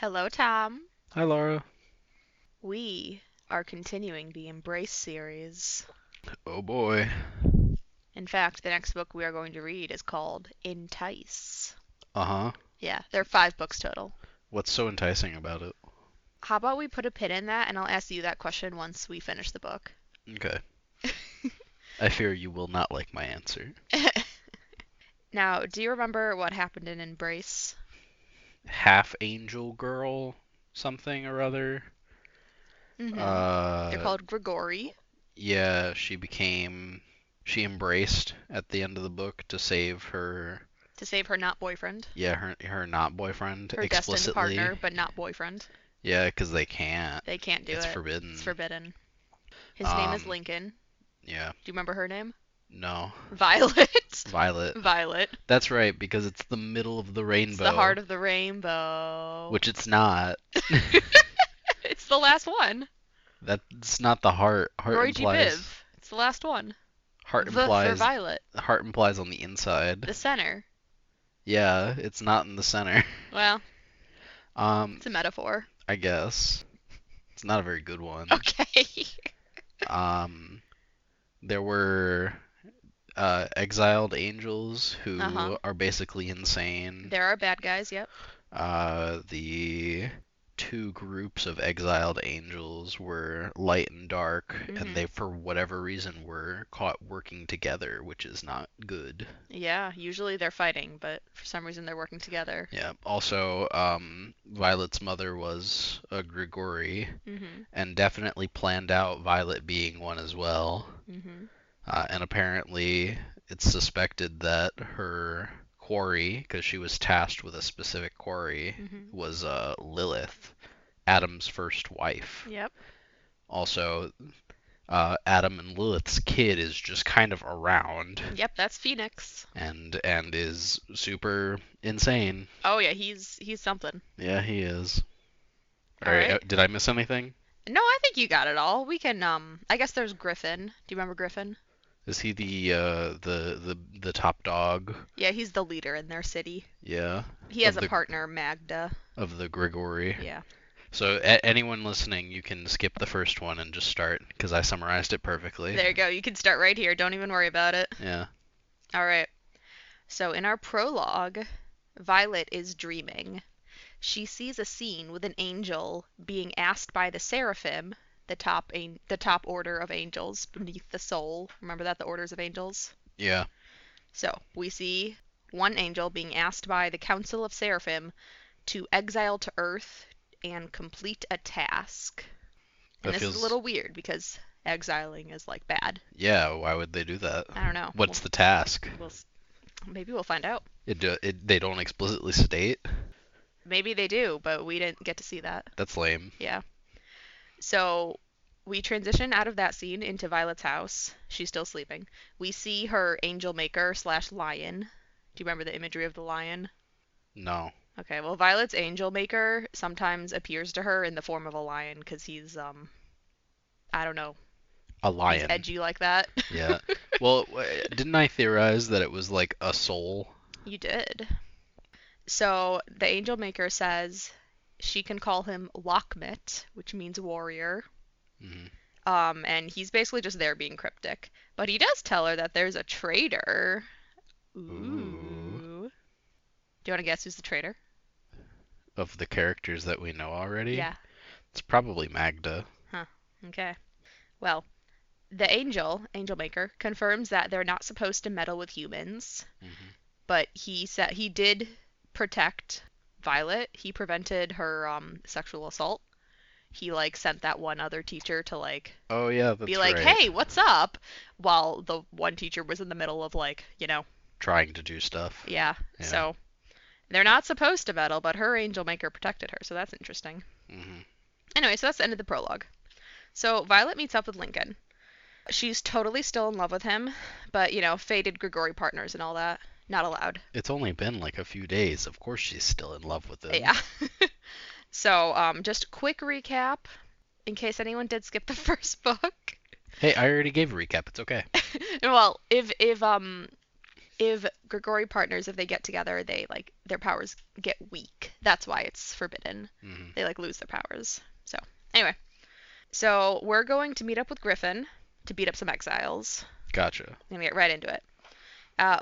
Hello, Tom. Hi, Laura. We are continuing the Embrace series. Oh boy. In fact, the next book we are going to read is called Entice. Uh-huh. Yeah, there are 5 books total. What's so enticing about it? How about we put a pin in that and I'll ask you that question once we finish the book? Okay. I fear you will not like my answer. Now, do you remember what happened in Embrace? Half angel girl something or other. Mm-hmm. They're Uh, called Grigori. yeah, she embraced at the end of the book to save To save her not boyfriend. her not boyfriend Her destined explicitly. partner, but not boyfriend. Yeah, 'cause they can't. They can't do It's it. It's forbidden. forbidden. His name is Um, Lincoln. yeah. Do you remember her name? No. Violet. Violet. Violet. That's right, because it's the middle of the It's the rainbow, heart of the rainbow. which it's not. It's the last one. That's not the heart. Roy G. Biv. It's the last one. Heart V for implies Violet. heart implies on the inside. The center. Yeah, it's not in the center. Well, Um, it's a metaphor. I guess it's not a very good one. Okay. Um, there were exiled angels Uh-huh. who are basically insane. There are bad guys, yep. The two groups of exiled angels were light and dark, and Mm-hmm. they, for whatever reason, were caught working together, which is not good. Yeah, usually they're fighting, but for some reason they're working together. Yeah. Also, Violet's mother was a Grigori, Mm-hmm. and definitely planned out Violet being one as well. Mm-hmm. And apparently, it's suspected that her quarry, because she was tasked with a specific quarry, Mm-hmm. was Lilith, Adam's first wife. Yep. Also, Adam and Lilith's kid is just kind of around Yep, that's Phoenix. and is super insane. Oh yeah, he's something. Yeah, he is. All All right, right. did I miss anything? No, I think you got it all. We can I guess there's Griffin. Do you remember Griffin? Is he the top dog? Yeah, he's the leader in their city. Yeah, He has of a the partner, Magda. of the Grigori. Yeah. So anyone listening, you can skip the first one and just start because I summarized it perfectly. There you go. You can start right here. Don't even worry about it. Yeah. All right. So in our prologue, Violet is dreaming. She sees a scene with an angel being asked by the seraphim, the top order of angels beneath the soul. Remember that, the orders of angels? Yeah. So we see one angel being asked by the council of seraphim to exile to Earth and complete a task. And That this is a feels. little weird because exiling is like bad. Yeah. Why would they do that? I don't know. What's the task? We'll maybe we'll find out. They don't explicitly state. Maybe they do, but we didn't get to see that. That's lame. Yeah. So we transition out of that scene into Violet's house. She's still sleeping. We see her angel maker slash lion. Do you remember the imagery of the lion? No. Okay, well, Violet's angel maker sometimes appears to her in the form of a lion because he's, I don't know, A he's lion. edgy like that. Yeah. Well, didn't I theorize that it was like a soul? You did. So the angel maker says she can call him Lockmit, which means warrior. Hmm. And he's basically just there being cryptic. But he does tell her that there's a traitor. Ooh. Ooh. Do you want to guess who's the traitor? Of the characters that we know already, Yeah. it's probably Magda. Huh. Okay. Well, the angel maker, confirms that they're not supposed to meddle with humans, Hmm. but he said he did protect Violet. He prevented her sexual assault. He like sent that one other teacher to like Oh yeah, be that's like, right. "Hey, what's up?" while the one teacher was in the middle of like, Trying to do stuff. yeah. Yeah. So they're not supposed to meddle, but her angel maker protected her, so that's interesting. Hmm. Anyway, so that's the end of the prologue. So Violet meets up with Lincoln. She's totally still in love with him, but fated Grigori partners and all that, not allowed. It's only been like a few days. Of course she's still in love with him. Yeah. So, just quick recap in case anyone did skip the first book. Hey, I already gave a recap. It's okay. Well, if if Grigori partners, if they get together, they like their powers get weak. That's why it's forbidden. Hmm. They like lose their powers. So anyway, so we're going to meet up with Griffin to beat up some exiles. Gotcha. I'm gonna get right into it.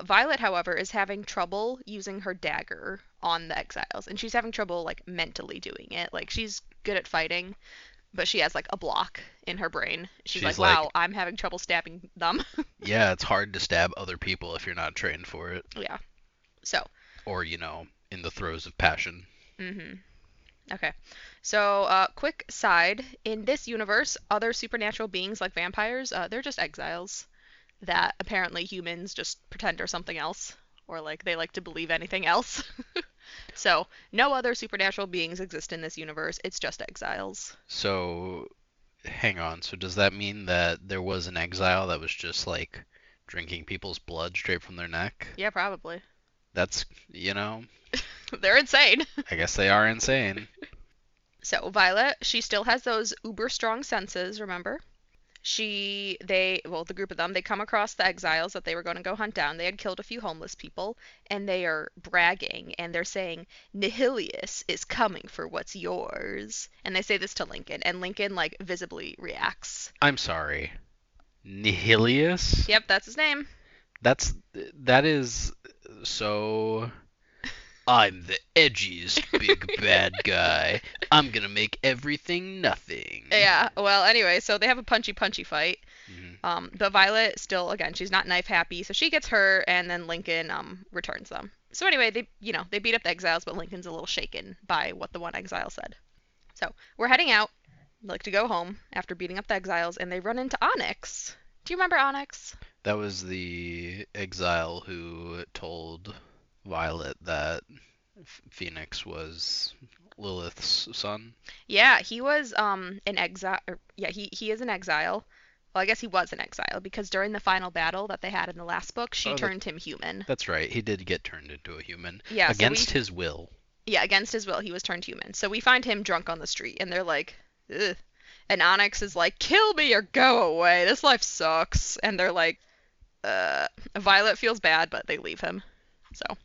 Violet, however, is having trouble using her dagger on the exiles, and she's having trouble like mentally doing it. Like she's good at fighting, but she has like a block in her brain. She's like, She's like, wow, I'm having trouble stabbing them. yeah, it's hard to stab other people if you're not trained for it. Yeah. So. Or, in the throes of passion. Mhm. Okay. So, quick side. In this universe, other supernatural beings like vampires, they're just exiles that apparently humans just pretend are something else, or like they like to believe anything else. So, no other supernatural beings exist in this universe. It's just exiles. So, hang on. So, does that mean that there was an exile that was just like drinking people's blood straight from their neck? Yeah, probably. That's, They're insane. I guess they are insane. So, Violet, she still has those uber strong senses, remember? The group of them, they come across the exiles that they were going to go hunt down. They had killed a few homeless people, and they are bragging, and they're saying, Nihilius is coming for what's yours. And they say this to Lincoln, and Lincoln, like, visibly reacts. I'm sorry. Nihilius? Yep, that's his name. That is so. I'm the edgiest big bad guy. I'm gonna make everything nothing. Yeah, well, anyway, so they have a punchy fight. Hmm. But Violet still, again, she's not knife happy, so she gets hurt, and then Lincoln returns them. So anyway, they beat up the exiles, but Lincoln's a little shaken by what the one exile said. So we're heading out, like to go home after beating up the exiles, and they run into Onyx. Do you remember Onyx? That was the exile who told Violet that Phoenix was Lilith's son. Yeah, he was an exile. Yeah, he is an exile. Well, I guess he was an exile because during the final battle that they had in the last book, she Oh, turned him human. That's right. He did get turned into a human. Yeah, Against his will. Yeah, against his will, he was turned human. So we find him drunk on the street, and they're like, ugh. And Onyx is like, kill me or go away. This life sucks. And they're like, Violet feels bad, but they leave him. So.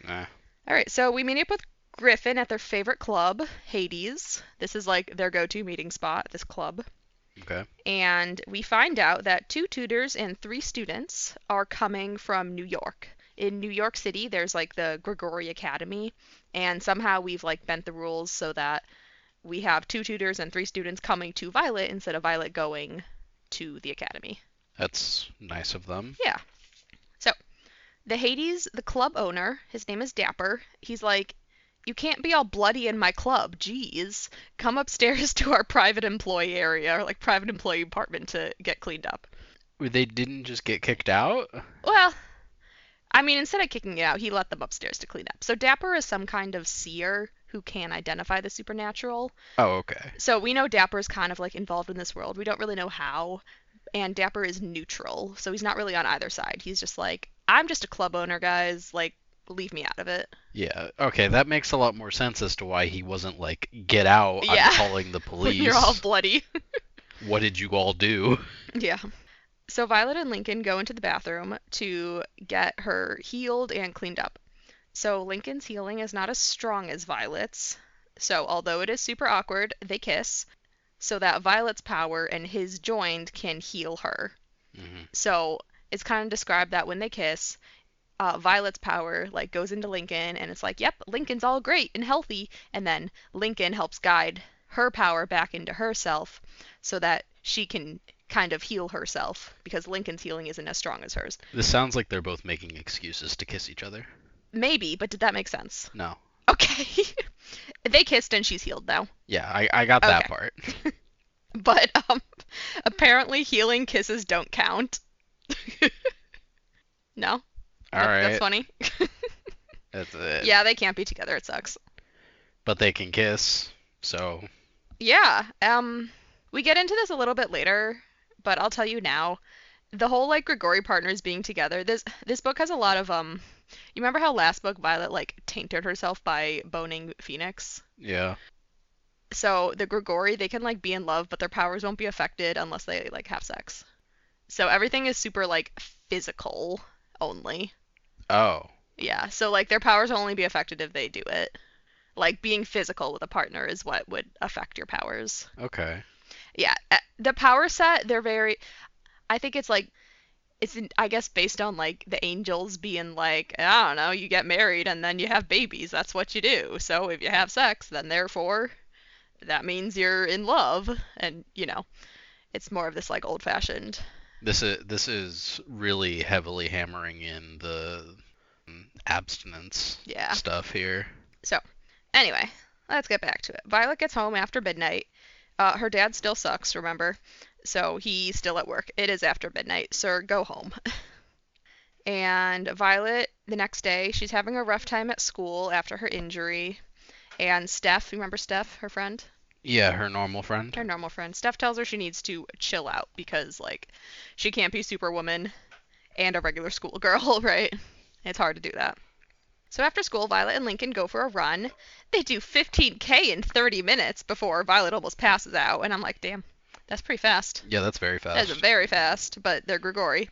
Nah. All right, so we meet up with Griffin at their favorite club, Hades. This is like their go-to meeting spot, this club. Okay. And we find out that 2 tutors and 3 students are coming from New York. In New York City, there's like the Grigori Academy, and somehow we've like bent the rules so that we have 2 tutors and 3 students coming to Violet instead of Violet going to the academy. That's nice of them. Yeah. So, the club owner, his name is Dapper. He's like, you can't be all bloody in my club, jeez. Come upstairs to our private employee area, or like private employee apartment to get cleaned up. They didn't just get kicked out? Well, I mean, instead of kicking it out, he let them upstairs to clean up. So Dapper is some kind of seer who can identify the supernatural. Oh, okay. So we know Dapper's kind of like involved in this world. We don't really know how. And Dapper is neutral, so he's not really on either side. He's just like, I'm just a club owner, guys. Like, leave me out of it. Yeah, okay, that makes a lot more sense as to why he wasn't like, get out, Yeah. I'm calling the police. When you're all bloody. What did you all do? Yeah. So Violet and Lincoln go into the bathroom to get her healed and cleaned up. So Lincoln's healing is not as strong as Violet's. So although it is super awkward, they kiss so that Violet's power and his joined can heal her. Mm-hmm. So it's kind of described that when they kiss, Violet's power like goes into Lincoln, and it's like, yep, Lincoln's all great and healthy, and then Lincoln helps guide her power back into herself so that she can kind of heal herself because Lincoln's healing isn't as strong as hers. This sounds like they're both making excuses to kiss each other. Maybe, but did that make sense? No. Okay. They kissed and she's healed now. Yeah, I got that Okay. part. But apparently healing kisses don't count. No? All right. That's funny. That's it. Yeah, they can't be together. It sucks. But they can kiss, so. Yeah. We get into this a little bit later, but I'll tell you now. The whole like Grigori partners being together. This book has a lot of You remember how last book Violet like tainted herself by boning Phoenix? Yeah. So the Grigori, they can like be in love, but their powers won't be affected unless they like have sex. So everything is super like physical only. Oh, Yeah, so like their powers will only be affected if they do it. Like being physical with a partner is what would affect your powers. okay. Yeah, the power set, they're very, I think it's like, I guess based on like the angels being like, I don't know, you get married and then you have babies. That's what you do. So if you have sex, then therefore that means you're in love. And, it's more of this like old fashioned. This is really heavily hammering in the abstinence Yeah. stuff here. So, anyway, let's get back to it. Violet gets home after midnight. Her dad still sucks, remember? So he's still at work. It is after midnight. Sir, go home. And Violet, the next day, she's having a rough time at school after her injury. And Steph, remember Steph, her friend? Yeah, her normal friend. Her normal friend. Steph tells her she needs to chill out because, like, she can't be Superwoman and a regular schoolgirl, right? It's hard to do that. So after school, Violet and Lincoln go for a run. They do 15K in 30 minutes before Violet almost passes out. And I'm like, damn, that's pretty fast. Yeah, that's very That's fast. very fast, but they're Grigori.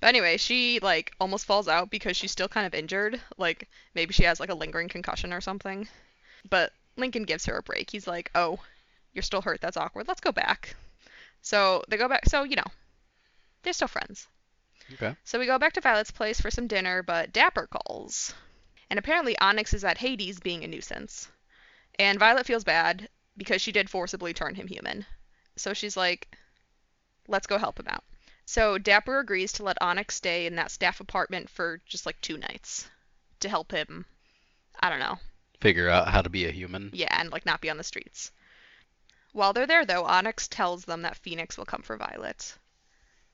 But anyway, she like almost falls out because she's still kind of injured. Like maybe she has like a lingering concussion or something. But Lincoln gives her a break. He's like, "Oh, you're still hurt. That's awkward. Let's go back." So they go back. So, they're still friends. Okay. So we go back to Violet's place for some dinner, but Dapper calls. And apparently Onyx is at Hades being a nuisance. And Violet feels bad because she did forcibly turn him human. So she's like, let's go help him out. So Dapper agrees to let Onyx stay in that staff apartment for just like 2 nights to help him, I don't know. Figure out how to be a human. Yeah, and like not be on the streets. While they're there though, Onyx tells them that Phoenix will come for Violet.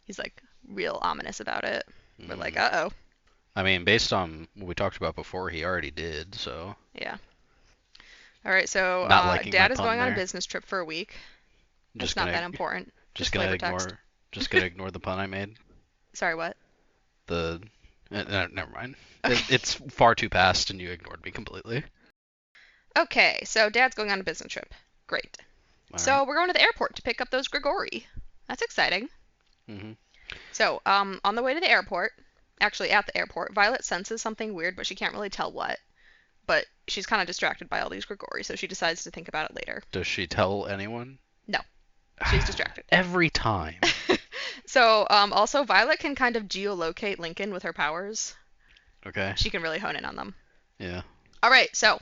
He's like real ominous about it. We're like, Mm. uh-oh. I mean, based on what we talked about before, he already did, so. Yeah. All right, so Not liking my Dad is pun going on a there. business trip for a week. It's Just not gonna that important. just Just gonna flavor ignore text. just gonna ignore the pun I made. Sorry, what? The never mind. Okay. It's far too past, and you ignored me completely. Okay, so Dad's going on a business trip. Great. All So right. we're going to the airport to pick up those Grigori. That's exciting. Mhm. So, on the way to the airport, actually at the airport, Violet senses something weird, but she can't really tell what. But she's kind of distracted by all these Grigori, so she decides to think about it later. Does she tell anyone? No, she's distracted. Every time. So, also, Violet can kind of geolocate Lincoln with her powers. Okay. She can really hone in on them. Yeah. All right, so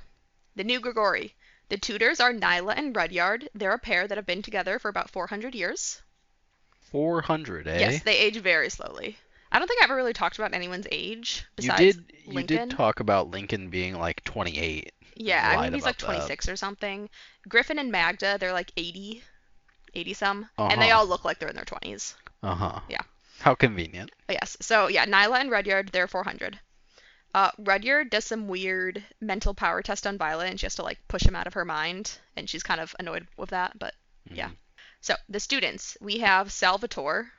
the new Grigori. The tutors are Nyla and Rudyard. They're a pair that have been together for about 400 years. 400, eh? Yes, they age very slowly. I don't think I ever really talked about anyone's age You besides did you did Lincoln. talk about Lincoln being like 28. Yeah, You I lied mean he's like about that. 26 or something. Griffin and Magda, they're like 80 some, and they Uh-huh. all look like they're in their 20s. Uh-huh. Yeah. How convenient. Yes. So yeah, Nyla and Rudyard, they're 400. Rudyard does some weird mental power test on Violet, and she has to like push him out of her mind, and she's kind of annoyed with that. But yeah. Mhm. So the students, we have Salvatore,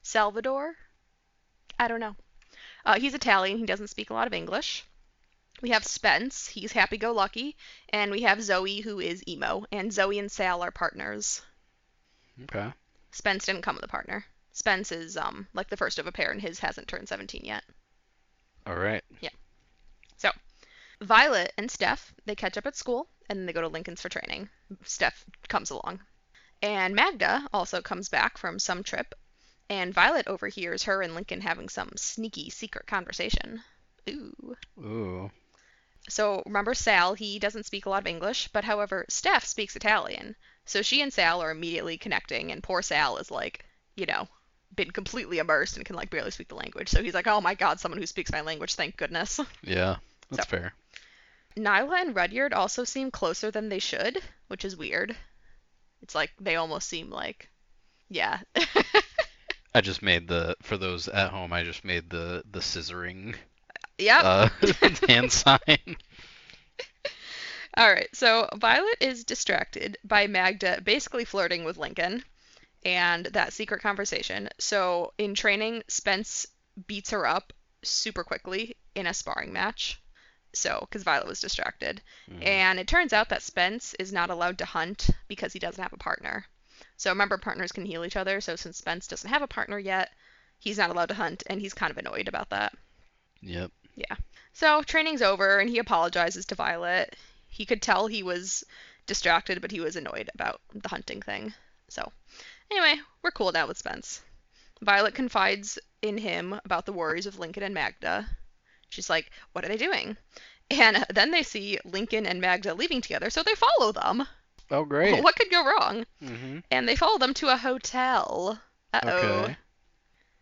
Salvador. I don't know. He's Italian. He doesn't speak a lot of English. We have Spence. He's happy-go-lucky, and we have Zoe, who is emo. And Zoe and Sal are partners. Okay. Spence didn't come with a partner. Spence is like the first of a pair, and his hasn't turned 17 yet. All right. Yeah. So Violet and Steph, they catch up at school, and then they go to Lincoln's for training. Steph comes along. And Magda also comes back from some trip, and Violet overhears her and Lincoln having some sneaky secret conversation. Ooh. Ooh. So remember Sal, he doesn't speak a lot of English, but however, Steph speaks Italian. So she and Sal are immediately connecting, and poor Sal is like, been completely immersed and can like barely speak the language. So he's like, oh my god, someone who speaks my language, thank goodness. Yeah, So that's fair. Nyla and Rudyard also seem closer than they should, which is weird. It's like they almost seem like, yeah. I just made for those at home, I just made the scissoring Yep. uh hand sign. All right, so Violet is distracted by Magda basically flirting with Lincoln and that secret conversation. So in training, Spence beats her up super quickly in a sparring match. So, because Violet was distracted. Mhm. And it turns out that Spence is not allowed to hunt because he doesn't have a partner. So remember, partners can heal each other. So since Spence doesn't have a partner yet, He's not allowed to hunt, and he's kind of annoyed about that. Yep. Yeah. So training's over, and he apologizes to Violet. He could tell he was distracted, but he was annoyed about the hunting thing. So, anyway, we're cool now with Spence. Violet confides in him about the worries of Lincoln and Magda. She's like, what are they doing? And then they see Lincoln and Magda leaving together, so they follow them. Oh, great. What could go wrong? Mm-hmm. And they follow them to a hotel. Uh-oh. Okay.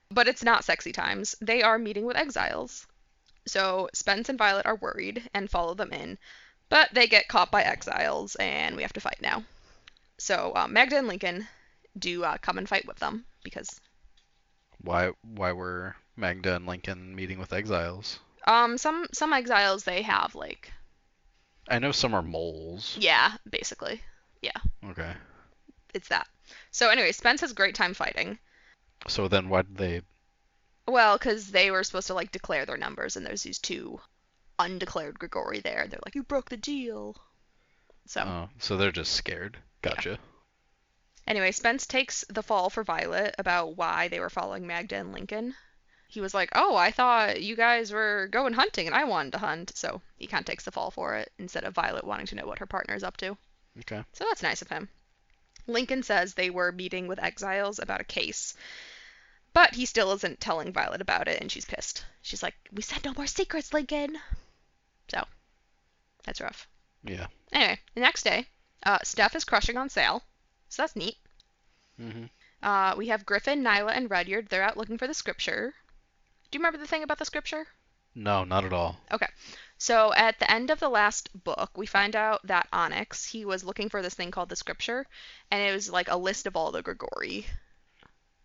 But it's not sexy times. They are meeting with exiles. So Spence and Violet are worried and follow them in, but they get caught by exiles, and we have to fight now. So Magda and Lincoln do come and fight with them because Why were Magda and Lincoln meeting with exiles? some exiles they have like I know some are moles. yeah, basically. Yeah, Okay. it's that. So anyway, Spence has a great time fighting. So then why did they... Well, because they were supposed to like declare their numbers, and there's these two undeclared Grigori there. They're like, you broke the deal. So Oh, so they're just scared. Gotcha. anyway, Spence takes the fall for Violet about why they were following Magda and Lincoln. He was like, oh, I thought you guys were going hunting and I wanted to hunt. So he kind of takes the fall for it instead of Violet wanting to know what her partner is up to. Okay. So that's nice of him. Lincoln says they were meeting with exiles about a case, but he still isn't telling Violet about it, and she's pissed. She's like, we said no more secrets, Lincoln. So that's rough. Yeah. Anyway, the next day, Steph is crushing on Sal, so that's neat. Mm-hmm. We have Griffin, Nyla, and Rudyard. They're out looking for the scripture. Do you remember the thing about the scripture? No, not at all. Okay. So at the end of the last book, we find out that Onyx, he was looking for this thing called the scripture, and it was like a list of all the Grigori.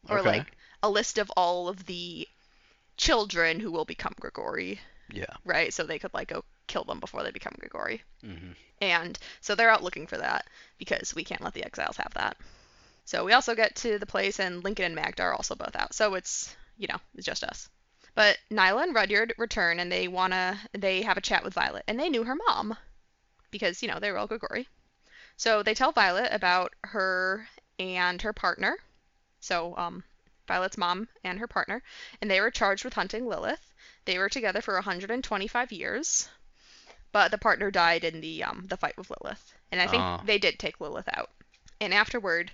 Or Okay. like a list of all of the children who will become Grigori, Yeah. right? So they could like go kill them before they become Grigori. Mm-hmm. And so they're out looking for that because we can't let the exiles have that. So we also get to the place, and Lincoln and Magda are also both out. So it's, it's just us. But Nyla and Rudyard return, and they have a chat with Violet, and they knew her mom because, they were all Grigori. So they tell Violet about her and her partner. So, Violet's mom and her partner, and they were charged with hunting Lilith. They were together for 125 years, but the partner died in the fight with Lilith, and I think they did take Lilith out. And afterward,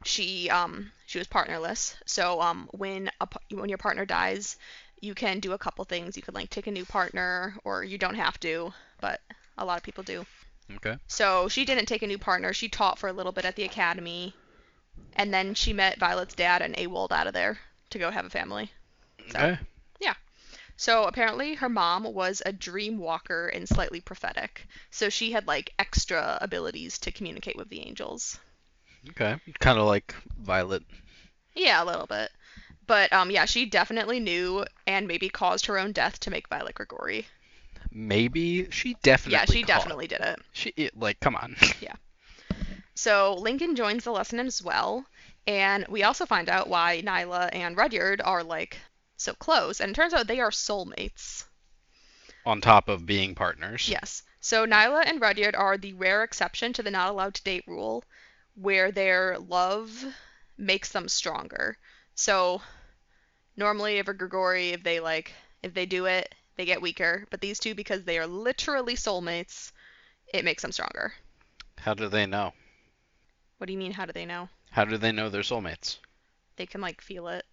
she was partnerless. So when your partner dies, you can do a couple things. You could like take a new partner, or you don't have to, but a lot of people do. Okay. So she didn't take a new partner. She taught for a little bit at the academy, and then she met Violet's dad and AWOL'd out of there to go have a family. So, Okay. yeah. So apparently her mom was a dream walker and slightly prophetic. So she had like extra abilities to communicate with the angels. Okay. Kind of like Violet. Yeah, a little bit. But yeah, she definitely knew and maybe caused her own death to make Violet Grigori. Maybe she definitely. Yeah, she definitely did it. Come on. Yeah. So Lincoln joins the lesson as well, and we also find out why Nyla and Rudyard are like so close, and it turns out they are soulmates. On top of being partners. Yes. So Nyla and Rudyard are the rare exception to the not allowed to date rule, where their love makes them stronger. So normally, if a Grigori, if they do it, they get weaker. But these two, because they are literally soulmates, it makes them stronger. How do they know? What do you mean, how do they know? How do they know they're soulmates? They can, like, feel it.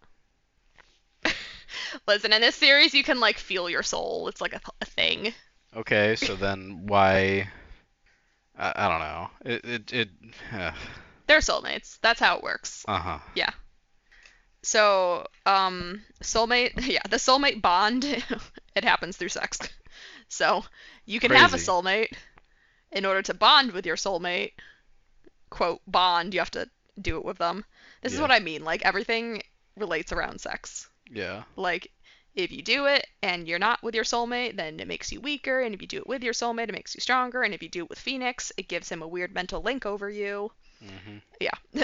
Listen, in this series, you can, like, feel your soul. It's, like, a thing. Okay, so then why... I don't know. They're soulmates. That's how it works. Uh-huh. Yeah. So, soulmate... Yeah, the soulmate bond, it happens through sex. So, you can have a Crazy. soulmate. In order to bond with your soulmate, quote, bond, you have to do it with them. This is Yeah. what I mean. Like, everything relates around sex. Yeah. Like, if you do it and you're not with your soulmate, then it makes you weaker. And if you do it with your soulmate, it makes you stronger. And if you do it with Phoenix, it gives him a weird mental link over you. Mm-hmm. Yeah.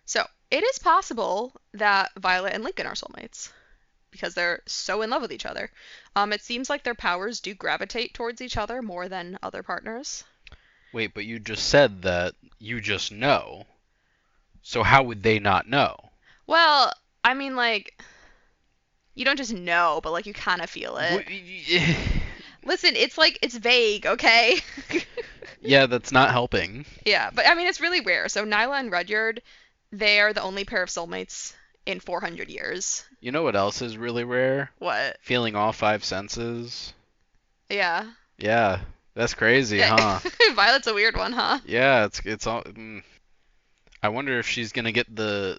So, it is possible that Violet and Lincoln are soulmates because they're so in love with each other. It seems like their powers do gravitate towards each other more than other partners. Wait, but you just said that you just know. So how would they not know? Well, I mean, like, You don't just know, but like you kind of feel it. W- Listen, it's like it's vague, okay? Yeah, that's not helping. Yeah, but I mean it's really rare. So Nyla and Rudyard, they are the only pair of soulmates in 400 years. You know what else is really rare? What? Feeling all five senses. Yeah. Yeah, that's crazy, Yeah. huh? Violet's a weird one, huh? Yeah, it's all. I wonder if she's gonna get the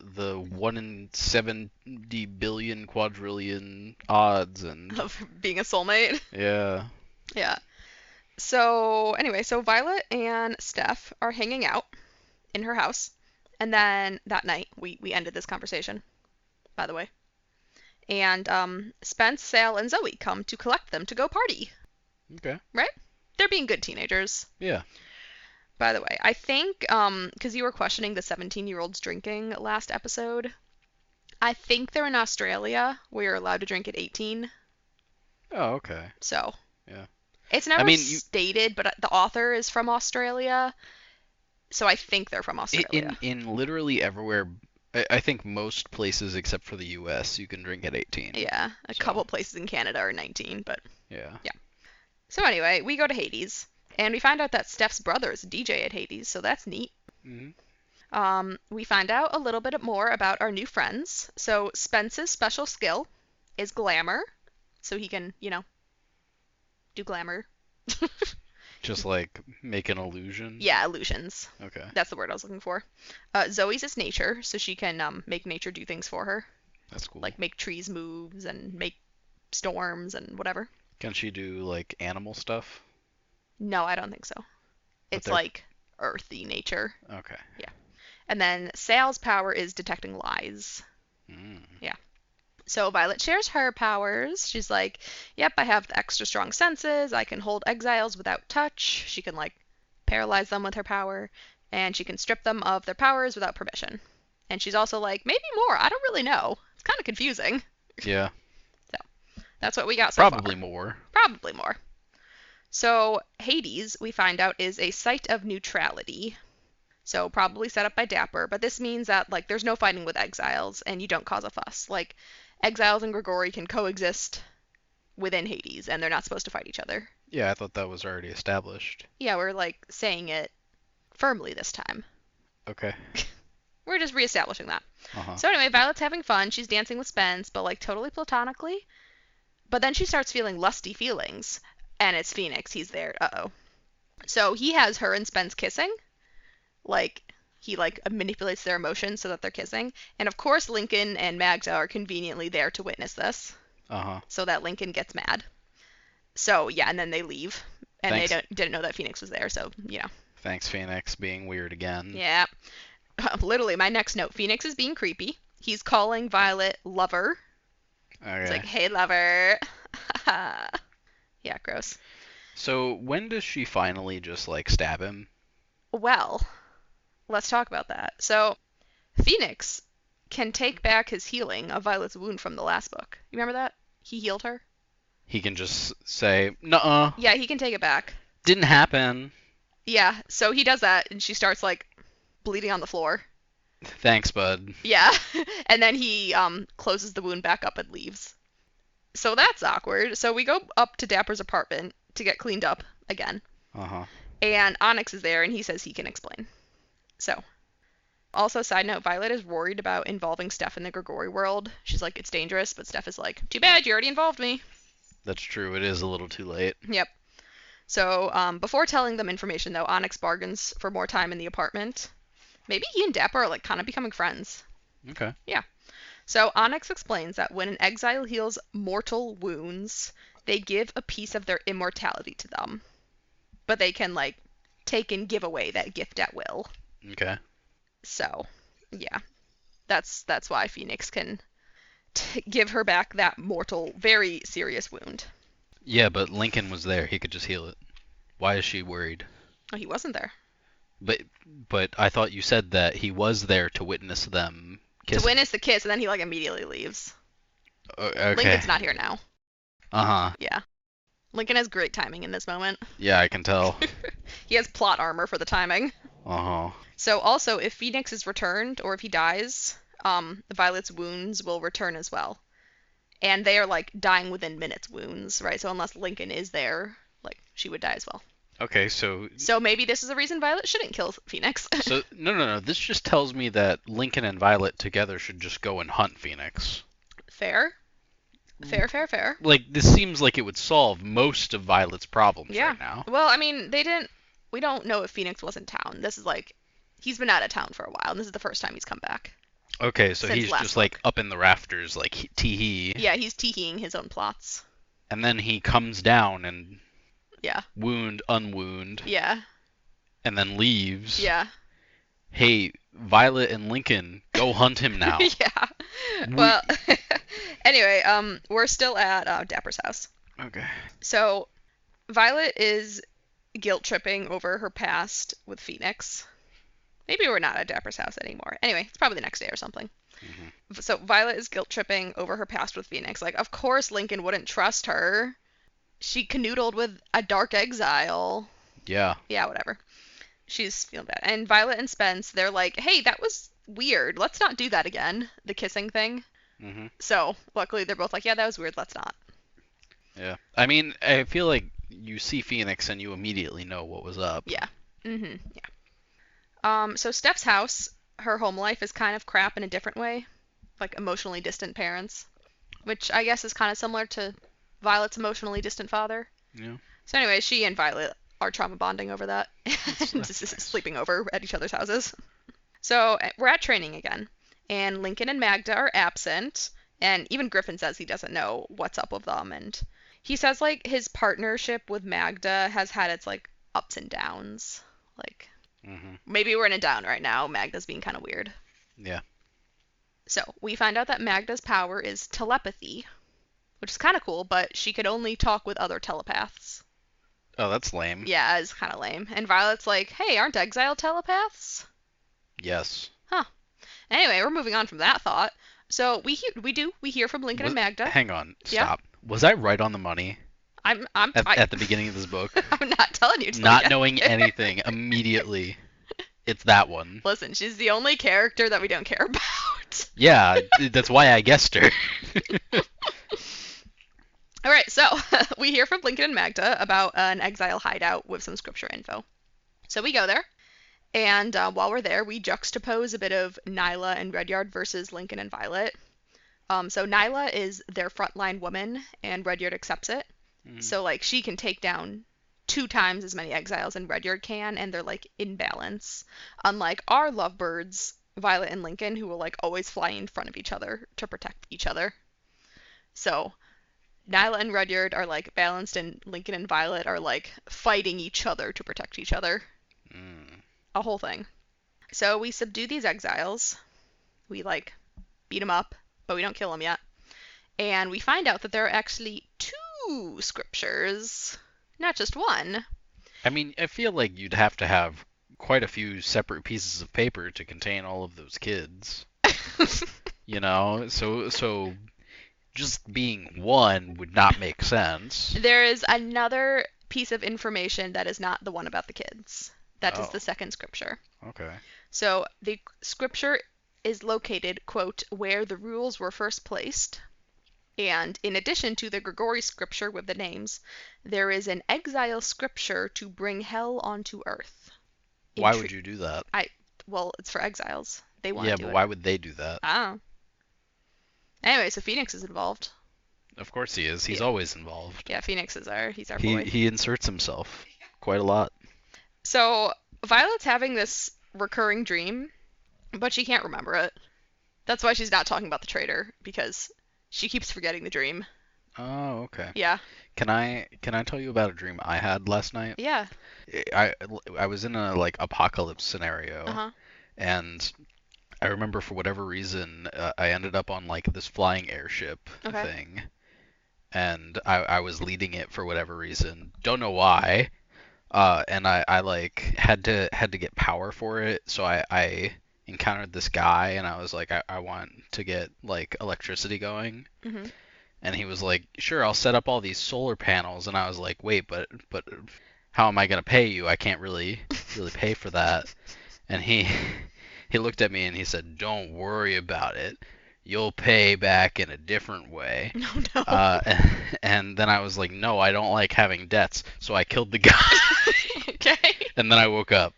1 in 70 billion quadrillion odds and Of being a soulmate. yeah. Yeah. So anyway, so Violet and Steph are hanging out in her house, and then that night we ended this conversation, by the way. And Spence, Sal, and Zoe come to collect them to go party. Okay. Right? They're being good teenagers. Yeah. By the way, I think because you were questioning the 17-year-olds drinking last episode, I think they're in Australia where you're allowed to drink at 18. Oh, okay. So Yeah. it's never I mean, stated, but the author is from Australia, so I think they're from Australia. in literally everywhere, I think most places except for the U.S. you can drink at 18. Yeah, a So, couple places in Canada are 19, but yeah. yeah. So anyway, we go to Hades, and we find out that Steph's brother is a DJ at Hades, so that's neat. Hmm. We find out a little bit more about our new friends. So Spence's special skill is glamour, so he can, do glamour. Just like make an illusion. Yeah, illusions. Okay. That's the word I was looking for. Zoe's is nature, so she can make nature do things for her, That's cool. like make trees moves and make storms and whatever. Can she do like animal stuff? No, I don't think so. But It's they're like earthy nature. okay. Yeah. And then Sal's power is detecting lies. Mm. Yeah. So Violet shares her powers. She's like, yep, I have the extra strong senses. I can hold exiles without touch. She can, like, paralyze them with her power. And she can strip them of their powers without permission. And she's also like, maybe more. I don't really know. It's kind of confusing. Yeah. So that's what we got so Probably far. more. Probably more. So Hades, we find out, is a site of neutrality. So probably set up by Dapper, but this means that like there's no fighting with exiles and you don't cause a fuss. Like exiles and Grigori can coexist within Hades and they're not supposed to fight each other. Yeah, I thought that was already established. Yeah, we're like saying it firmly this time. Okay. We're just reestablishing that. Uh-huh. So anyway, Violet's having fun. She's dancing with Spence, but like totally platonically. But then she starts feeling lusty feelings, and it's Phoenix. He's there. Uh-oh. So he has her and Spence kissing. Like he like manipulates their emotions so that they're kissing. And of course Lincoln and Magda are conveniently there to witness this. Uh-huh. So that Lincoln gets mad. So yeah, and then they leave. And Thanks. they didn't know that Phoenix was there, so Thanks, Phoenix, being weird again. Yeah. Literally, my next note. Phoenix is being creepy. He's calling Violet lover. Okay. It's like, hey lover. Yeah, gross. So when does she finally just like stab him? Well, let's talk about that. So, Phoenix can take back his healing of Violet's wound from the last book. You remember that? He healed her? He can just say, "Nuh-uh, Yeah, he can take it back. didn't happen. Yeah, so he does that, and she starts, like, bleeding on the floor. Thanks, bud." Yeah, and then he closes the wound back up and leaves. So that's awkward. So we go up to Dapper's apartment to get cleaned up again. Uh-huh. And Onyx is there, and he says he can explain. So, also, side note, Violet is worried about involving Steph in the Grigori world. She's like, it's dangerous, but Steph is like, too bad, you already involved me. That's true. It is a little too late. Yep. So, before telling them information, though, Onyx bargains for more time in the apartment. Maybe he and Dapper are, like, kind of becoming friends. Okay. Yeah. So, Onyx explains that when an exile heals mortal wounds, they give a piece of their immortality to them. But they can, like, take and give away that gift at will. Okay. So, yeah. That's why Phoenix can give her back that mortal, very serious wound. Yeah, but Lincoln was there. He could just heal it. Why is she worried? Oh, he wasn't there. But I thought you said that he was there to witness them kissing. To witness the kiss, and then he, like, immediately leaves. Okay. Lincoln's not here now. Uh-huh. Yeah. Lincoln has great timing in this moment. Yeah, I can tell. He has plot armor for the timing. Uh-huh. So also, if Phoenix is returned, or if he dies, Violet's wounds will return as well. And they are like dying within minutes wounds, right? So unless Lincoln is there, like she would die as well. Okay, so So maybe this is a reason Violet shouldn't kill Phoenix. no. This just tells me that Lincoln and Violet together should just go and hunt Phoenix. Fair. Fair. Like this seems like it would solve most of Violet's problems Yeah. right now. Well, I mean, we don't know if Phoenix was in town. This is like, he's been out of town for a while, and this is the first time he's come back. Okay, so Since he's last just book. like up in the rafters, like tee-hee. Yeah, he's teeing his own plots. And then he comes down and Yeah. unwound, Yeah. and then leaves. Yeah. Hey, Violet and Lincoln, go hunt him now. Yeah. Well, anyway, we're still at Dapper's house. Okay. So, Violet is guilt tripping over her past with Phoenix. Maybe we're not at Dapper's house anymore. Anyway, it's probably the next day or something. Mm-hmm. So Violet is guilt tripping over her past with Phoenix. Like, of course Lincoln wouldn't trust her. She canoodled with a dark exile. Yeah. Yeah, whatever. She's feeling bad. And Violet and Spence, they're like, hey, that was weird. Let's not do that again. The kissing thing. Mm-hmm. So, luckily, they're both like, yeah, that was weird. Let's not. Yeah. I mean, I feel like you see Phoenix and you immediately know what was up. Yeah. Mm-hmm. Yeah. So Steph's house, her home life is kind of crap in a different way. Like emotionally distant parents. Which I guess is kind of similar to Violet's emotionally distant father. Yeah. So anyway, she and Violet are trauma bonding over that. That's Just nice. sleeping over at each other's houses. So we're at training again. And Lincoln and Magda are absent. And even Griffin says he doesn't know what's up with them. And he says, like, his partnership with Magda has had its, like, ups and downs. Like, Mm-hmm. maybe we're in a down right now. Magda's being kind of weird. Yeah. So we find out that Magda's power is telepathy, which is kind of cool, but she could only talk with other telepaths. Oh, that's lame. Yeah, it's kind of lame. And Violet's like, hey, aren't exile telepaths? Yes. Huh. Anyway, we're moving on from that thought. So we hear from Lincoln and Magda. Hang on. Yeah? Stop. Was I right on the money at the beginning of this book? I'm not telling you. Not knowing anything immediately. It's that one. Listen, she's the only character that we don't care about. Yeah, that's why I guessed her. All right, so we hear from Lincoln and Magda about an exile hideout with some scripture info. So we go there, and while we're there, we juxtapose a bit of Nyla and Redyard versus Lincoln and Violet. So Nyla is their frontline woman, and Redyard accepts it. So, like, she can take down 2 times as many exiles as Redyard can, and they're, like, in balance. Unlike our lovebirds, Violet and Lincoln, who will, like, always fly in front of each other to protect each other. So, Nyla and Redyard are, like, balanced, and Lincoln and Violet are, like, fighting each other to protect each other. A whole thing. So, we subdue these exiles. We, like, beat them up, but we don't kill them yet. And we find out that there are actually 2 scriptures, not just one. I mean, I feel like you'd have to have quite a few separate pieces of paper to contain all of those kids. You know, so just being one would not make sense. There is another piece of information that is not the one about the kids. That is Oh. the second scripture. Okay. So the scripture is located, quote, where the rules were first placed. And in addition to the Grigori scripture with the names, there is an exile scripture to bring hell onto earth. Why would you do that? Well, it's for exiles. They want Yeah, to do but it. why would they do that? Oh. Anyway, so Phoenix is involved. Of course he is. He's Yeah. always involved. Yeah, Phoenix is he's our He boy. he inserts himself quite a lot. So Violet's having this recurring dream, but she can't remember it. That's why she's not talking about the traitor, because she keeps forgetting the dream. Oh, okay. Yeah. Can I tell you about a dream I had last night? Yeah. I was in a like apocalypse scenario, Uh-huh. and I remember for whatever reason I ended up on like this flying airship Okay. thing, and I was leading it for whatever reason. Don't know why. And I like had to get power for it, so I encountered this guy, and I was like, I want to get like electricity going. Mhm. And he was like, sure, I'll set up all these solar panels. And I was like, wait, but how am I gonna pay you? I can't really pay for that. And he looked at me and he said, don't worry about it. you'll pay back in a different way. No, no. And then I was like, no, I don't like having debts, so I killed the guy. Okay. And then I woke up.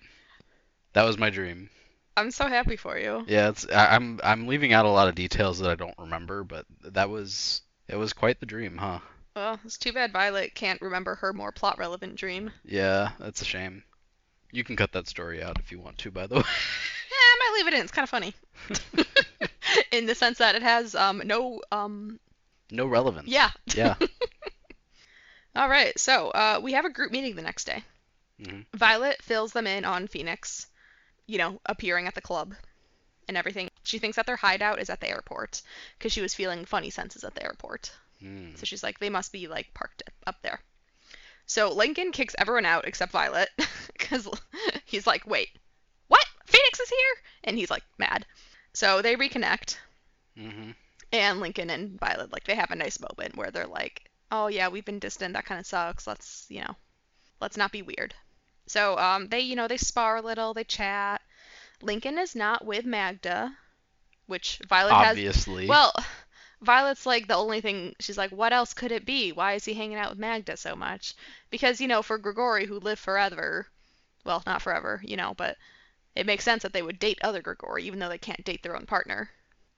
That was my dream. I'm so happy for you. Yeah, I'm leaving out a lot of details that I don't remember, but it was quite the dream, huh? Well, it's too bad Violet can't remember her more plot relevant dream. Yeah, that's a shame. You can cut that story out if you want to, by the way. I might leave it in. It's kind of funny. In the sense that it has no No relevance. yeah. Yeah. All right. So, we have a group meeting the next day. Mhm. Violet fills them in on Phoenix, appearing at the club and everything. She thinks that their hideout is at the airport because she was feeling funny senses at the airport. Mm. So she's like, they must be like parked up there. So Lincoln kicks everyone out except Violet because he's like, wait, what? Phoenix is here? And he's like mad. So they reconnect, Mhm. and Lincoln and Violet, like, they have a nice moment where they're like, oh yeah, we've been distant. That kind of sucks. Let's not be weird. So they spar a little. They chat. Lincoln is not with Magda, which Violet has. Obviously. Well, Violet's like the only thing. She's like, what else could it be? Why is he hanging out with Magda so much? Because for Grigori, who lived forever, well, not forever, but it makes sense that they would date other Grigori, even though they can't date their own partner.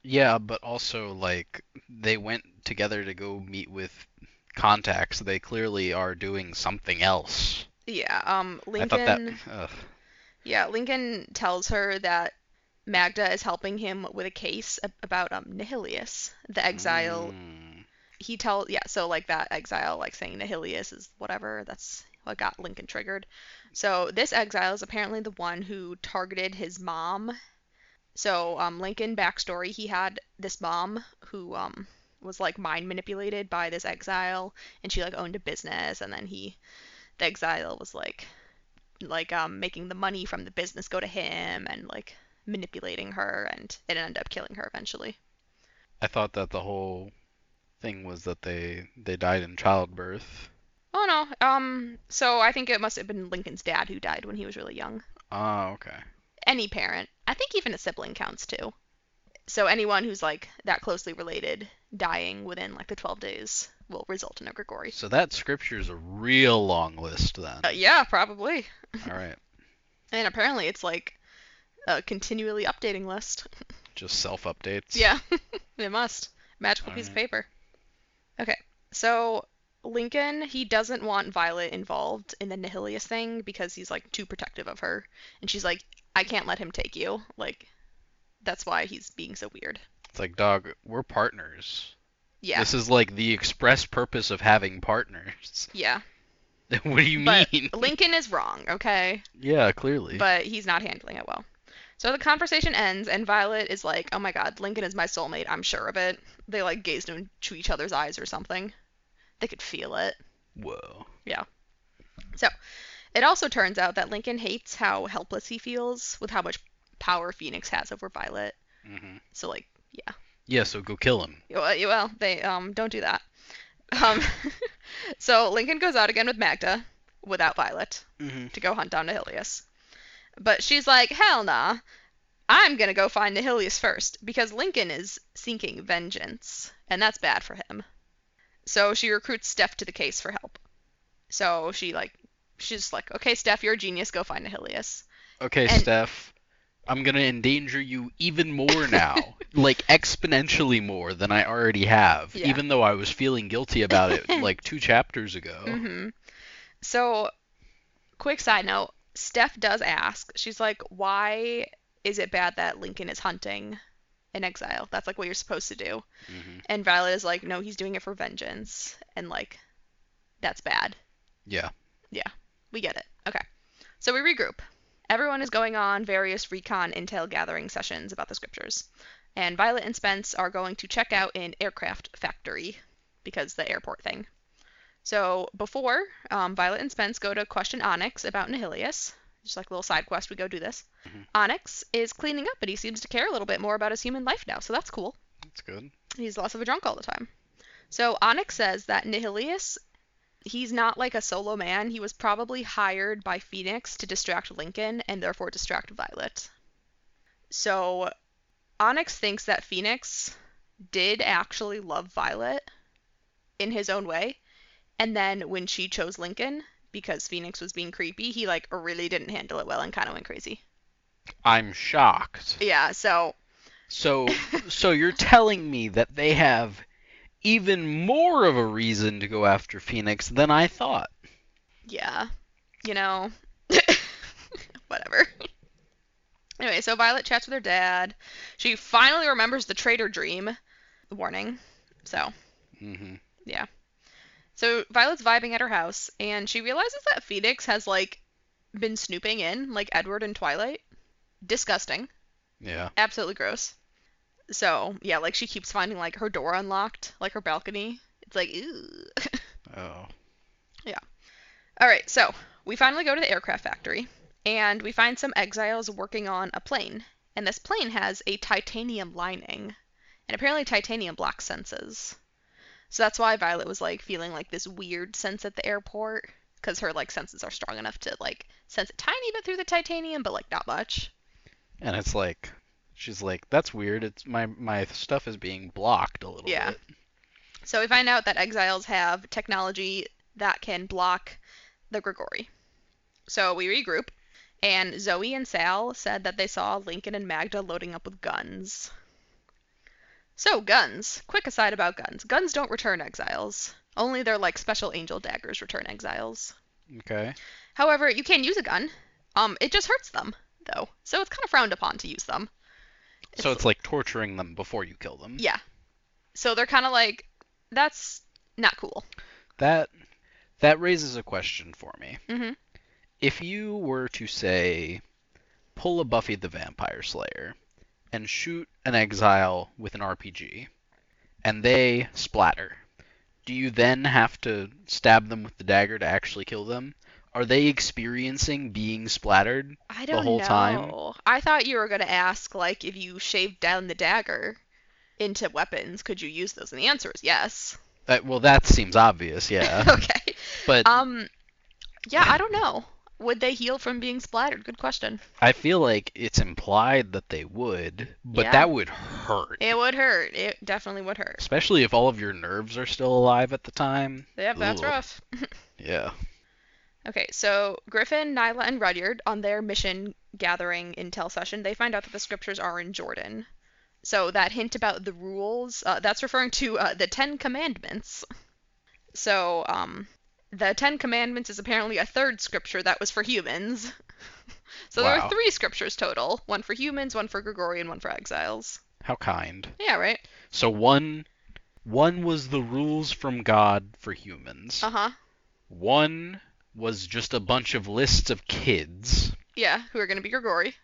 Yeah, but also like they went together to go meet with contacts. They clearly are doing something else. Yeah, I thought that. Lincoln. Ugh. Yeah, Lincoln tells her that Magda is helping him with a case about Nihilius, the exile. Mm. So like that exile, like saying Nihilius is whatever, that's what got Lincoln triggered. So this exile is apparently the one who targeted his mom. So Lincoln backstory, he had this mom who was like mind manipulated by this exile, and she like owned a business, and then the exile was like making the money from the business go to him and like manipulating her, and it ended up killing her eventually. I thought that the whole thing was that they died in childbirth. Oh no. So I think it must have been Lincoln's dad who died when he was really young. Oh, okay. Any parent. I think even a sibling counts too. So anyone who's like that closely related dying within like the 12 days will result in a Grigori. So that scripture's a real long list then. Yeah, probably. All right. And apparently it's like a continually updating list. Just self-updates. Yeah, it must. Magical All piece of right. paper. Okay, so Lincoln, he doesn't want Violet involved in the Nihilius thing because he's like too protective of her. And she's like, I can't let him take you. Like, that's why he's being so weird. It's like, dog, we're partners. Yeah. This is like the express purpose of having partners. Yeah. What do you But mean? Lincoln is wrong, okay? Yeah, clearly. But he's not handling it well. So the conversation ends, and Violet is like, oh my god, Lincoln is my soulmate, I'm sure of it. They like gazed into each other's eyes or something. They could feel it. Whoa. Yeah. So it also turns out that Lincoln hates how helpless he feels with how much power Phoenix has over Violet. Hmm. So like, yeah. Yeah, so go kill him. Well, they don't do that. Um, so Lincoln goes out again with Magda without Violet Hmm. to go hunt down Nihilius. But she's like, hell nah. I'm gonna go find Nihilius first because Lincoln is seeking vengeance, and that's bad for him. So she recruits Steph to the case for help. So she's like, okay, Steph, you're a genius. Go find Nihilius. Okay, And- Steph. I'm gonna endanger you even more now. Like exponentially more than I already have. Yeah. Even though I was feeling guilty about it like 2 chapters ago. Mm-hmm. So, quick side note, Steph does ask, she's like, why is it bad that Lincoln is hunting an exile? That's like what you're supposed to do. Hmm. And Violet is like, no, he's doing it for vengeance. And like, that's bad. Yeah. Yeah, we get it. Okay. So we regroup. Everyone is going on various recon intel gathering sessions about the scriptures. And Violet and Spence are going to check out an aircraft factory because the airport thing. So before, Violet and Spence go to question Onyx about Nihilius. Just like a little side quest, we go do this. Mhm. Onyx is cleaning up, and he seems to care a little bit more about his human life now, so that's cool. That's good. He's less of a drunk all the time. So Onyx says that Nihilius, he's not like a solo man. He was probably hired by Phoenix to distract Lincoln and therefore distract Violet. So Onyx thinks that Phoenix did actually love Violet in his own way. And then when she chose Lincoln, because Phoenix was being creepy, he like really didn't handle it well and kind of went crazy. I'm shocked. Yeah, so So you're telling me that they have even more of a reason to go after Phoenix than I thought. yeah, you know, whatever. Anyway, so Violet chats with her dad. She finally remembers the traitor dream warning. So, yeah. So Violet's vibing at her house, and she realizes that Phoenix has, like, been snooping in, like Edward in Twilight. Disgusting. Yeah. Absolutely gross. So, yeah, like, she keeps finding, like, her door unlocked, like her balcony. It's like, ew. Oh. Yeah. Alright, so, we finally go to the aircraft factory, and we find some exiles working on a plane. And this plane has a titanium lining, and apparently titanium blocks senses. So that's why Violet was, like, feeling, like, this weird sense at the airport, because her, like, senses are strong enough to, like, sense a tiny bit through the titanium, but, like, not much. And it's like, she's like, that's weird. It's my stuff is being blocked a little Yeah. bit. So we find out that exiles have technology that can block the Grigori. So we regroup, and Zoe and Sal said that they saw Lincoln and Magda loading up with guns. So, guns. Quick aside about guns. Guns don't return exiles. Only their, like, special angel daggers return exiles. Okay. However, you can use a gun. It just hurts them, though. So it's kind of frowned upon to use them. So it's like torturing them before you kill them. Yeah. So they're kind of like, that's not cool. That raises a question for me. Mm-hmm. If you were to say, pull a Buffy the Vampire Slayer and shoot an exile with an RPG, and they splatter, do you then have to stab them with the dagger to actually kill them? Are they experiencing being splattered I the don't whole know. time? I thought you were going to ask, like, if you shaved down the dagger into weapons, could you use those? And the answer is yes. Well, that seems obvious, yeah. Okay. But Yeah, I don't know. Would they heal from being splattered? Good question. I feel like it's implied that they would, but Yeah. that would hurt. It would hurt. It definitely would hurt. Especially if all of your nerves are still alive at the time. Yep, that's Ugh. rough. Yeah. Okay, so Griffin, Nyla, and Rudyard, on their mission gathering intel session, they find out that the scriptures are in Jordan. So that hint about the rules, that's referring to the Ten Commandments. So, the Ten Commandments is apparently a third scripture that was for humans. So there Wow. are 3 scriptures total. One for humans, one for Gregorian, one for exiles. How kind. Yeah, right? So one was the rules from God for humans. Uh-huh. One was just a bunch of lists of kids. Yeah, who are going to be Grigori.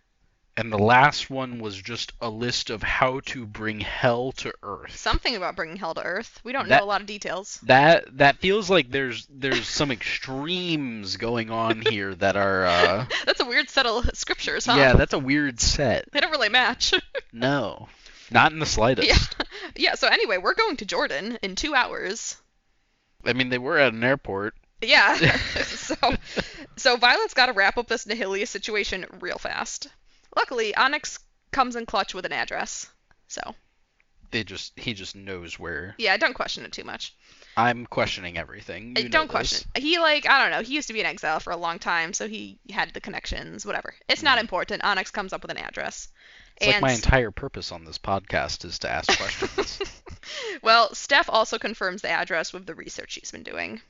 And the last one was just a list of how to bring hell to Earth. Something about bringing hell to Earth. We don't know a lot of details. That feels like there's some extremes going on here that are That's a weird set of scriptures, huh? Yeah, that's a weird set. They don't really match. No. Not in the slightest. Yeah. Yeah, so anyway, we're going to Jordan in 2 hours. I mean, they were at an airport. Yeah. So Violet's got to wrap up this Nihilius situation real fast. Luckily, Onyx comes in clutch with an address. So, He just knows where. yeah, don't question it too much. I'm questioning everything. You know Don't this. question it. He, like, I don't know, he used to be an exile for a long time, so he had the connections, whatever. It's not important. Onyx comes up with an address. It's like my entire purpose on this podcast is to ask questions. Well, Steph also confirms the address with the research she's been doing.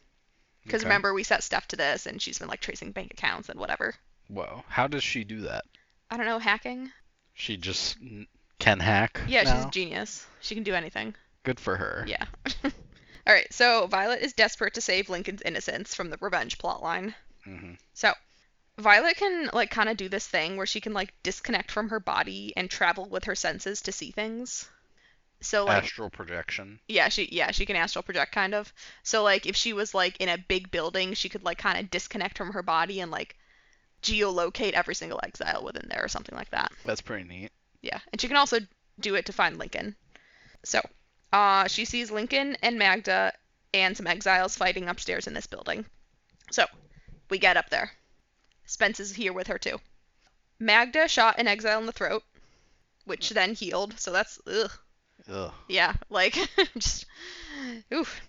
Because Okay. remember, we set Steph to this, and she's been, like, tracing bank accounts and whatever. Whoa. How does she do that? I don't know, hacking? She just can hack? Yeah, now? she's a genius. She can do anything. Good for her. Yeah. Alright, so Violet is desperate to save Lincoln's innocence from the revenge plotline. Mm-hmm. So, Violet can, like, kind of do this thing where she can, like, disconnect from her body and travel with her senses to see things. So, like, Astral projection. yeah, she can astral project, kind of. So, like, if she was, like, in a big building, she could, like, kind of disconnect from her body and, like, geolocate every single exile within there or something like that. That's pretty neat. Yeah, and she can also do it to find Lincoln. So, she sees Lincoln and Magda and some exiles fighting upstairs in this building. So, we get up there. Spence is here with her too. Magda shot an exile in the throat, which then healed, so that's ugh. Ugh. Yeah, like just oof.